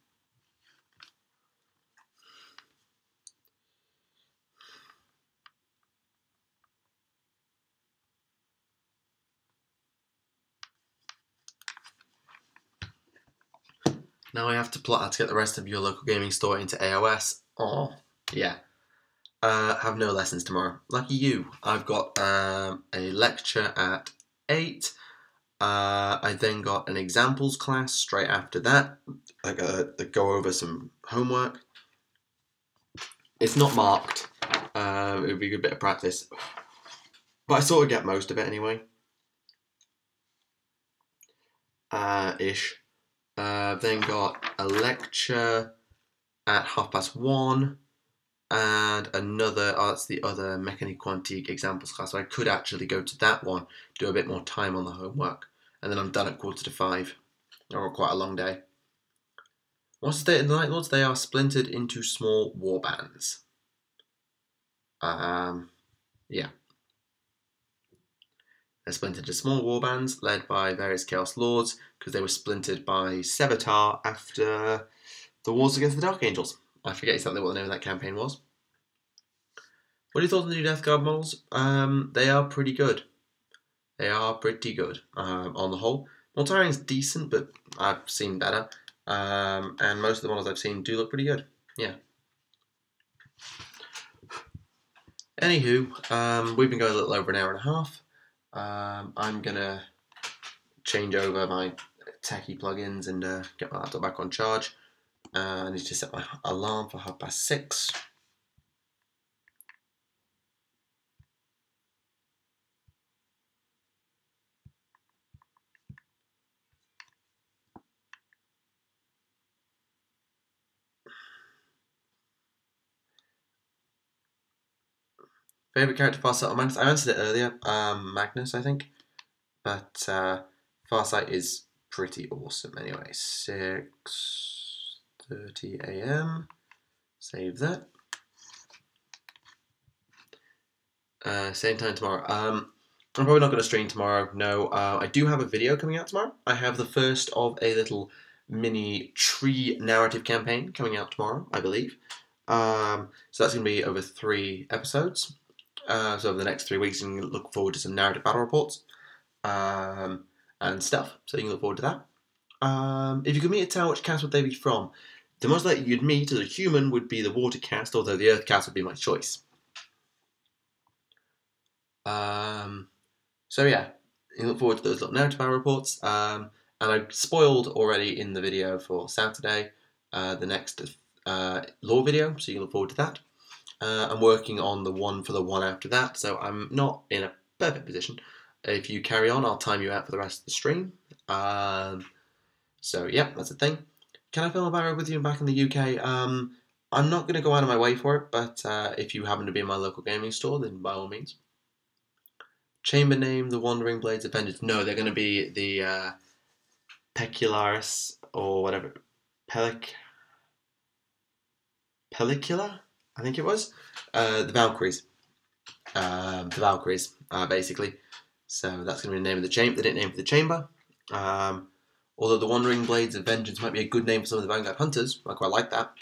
Now I have to plot how to get the rest of your local gaming store into AOS. Oh, yeah. Have no lessons tomorrow. Lucky you. I've got a lecture at 8. I then got an examples class straight after that. I got to go over some homework. It's not marked. It would be a good bit of practice. But I sort of get most of it anyway. Ish. Then got a lecture at 1:30. And another, that's the other Mécanique Quantique examples class. So I could actually go to that one, do a bit more time on the homework, and then I'm done at 4:45. Or quite a long day. What's the state of the Night Lords? They are splintered into small war bands. Yeah. They're splintered into small war bands led by various Chaos Lords because they were splintered by Sevatar after the Wars Against the Dark Angels. I forget exactly what the name of that campaign was. What are your thoughts on the new Death Guard models? They are pretty good. They are pretty good on the whole. Mortarion's decent, but I've seen better. And most of the models I've seen do look pretty good. Yeah. Anywho, we've been going a little over an hour and a half. I'm going to change over my techie plugins and get my laptop back on charge. I need to set my alarm for 6:30. Favourite character, Farsight or Magnus? I answered it earlier. Magnus, I think. But Farsight is pretty awesome anyway. 6:30 AM. Save that. Same time tomorrow. I'm probably not going to stream tomorrow. No, I do have a video coming out tomorrow. I have the first of a little mini tree narrative campaign coming out tomorrow, I believe. So that's going to be over 3 episodes. So over the next 3 weeks, you can look forward to some narrative battle reports and stuff. So you can look forward to that. If you could meet a town, which cast would they be from? The most likely you'd meet as a human would be the water cast, although the earth cast would be my choice. So yeah, you look forward to those little narrative battle reports. And I spoiled already in the video for Saturday the next lore video, so you can look forward to that. I'm working on the one for the one after that, so I'm not in a perfect position. If you carry on, I'll time you out for the rest of the stream. So yeah, that's the thing. Can I film a barrow with you back in the UK? I'm not going to go out of my way for it, but if you happen to be in my local gaming store, then by all means. Chamber name, the Wandering Blades of Vengeance. No, they're going to be the Pecularis or whatever. Pellicula, I think it was. The Valkyries. Basically. So that's going to be the name of the chamber. They didn't name it for the chamber. Although the Wandering Blades of Vengeance might be a good name for some of the Vanguard Hunters. I quite like that.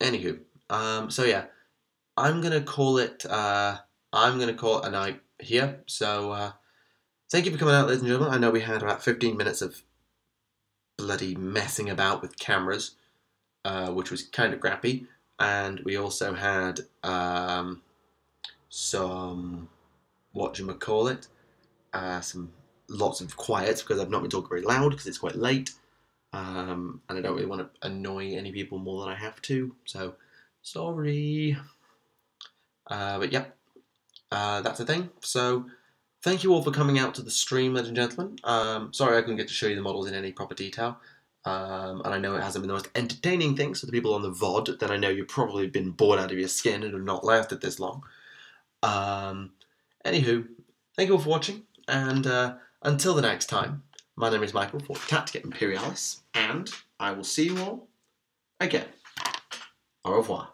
Anywho. So yeah. I'm going to call it a night here. So thank you for coming out, ladies and gentlemen. I know we had about 15 minutes of bloody messing about with cameras, which was kind of crappy. And we also had some, some lots of quiet because I've not been talking very loud because it's quite late. And I don't really want to annoy any people more than I have to. So, sorry. But yeah, that's the thing. So, thank you all for coming out to the stream, ladies and gentlemen. Sorry I couldn't get to show you the models in any proper detail. And I know it hasn't been the most entertaining thing, so the people on the VOD, then I know you've probably been bored out of your skin and have not lasted this long. Anywho, thank you all for watching, and until the next time, my name is Michael for Tactica Imperialis, and I will see you all again. Au revoir.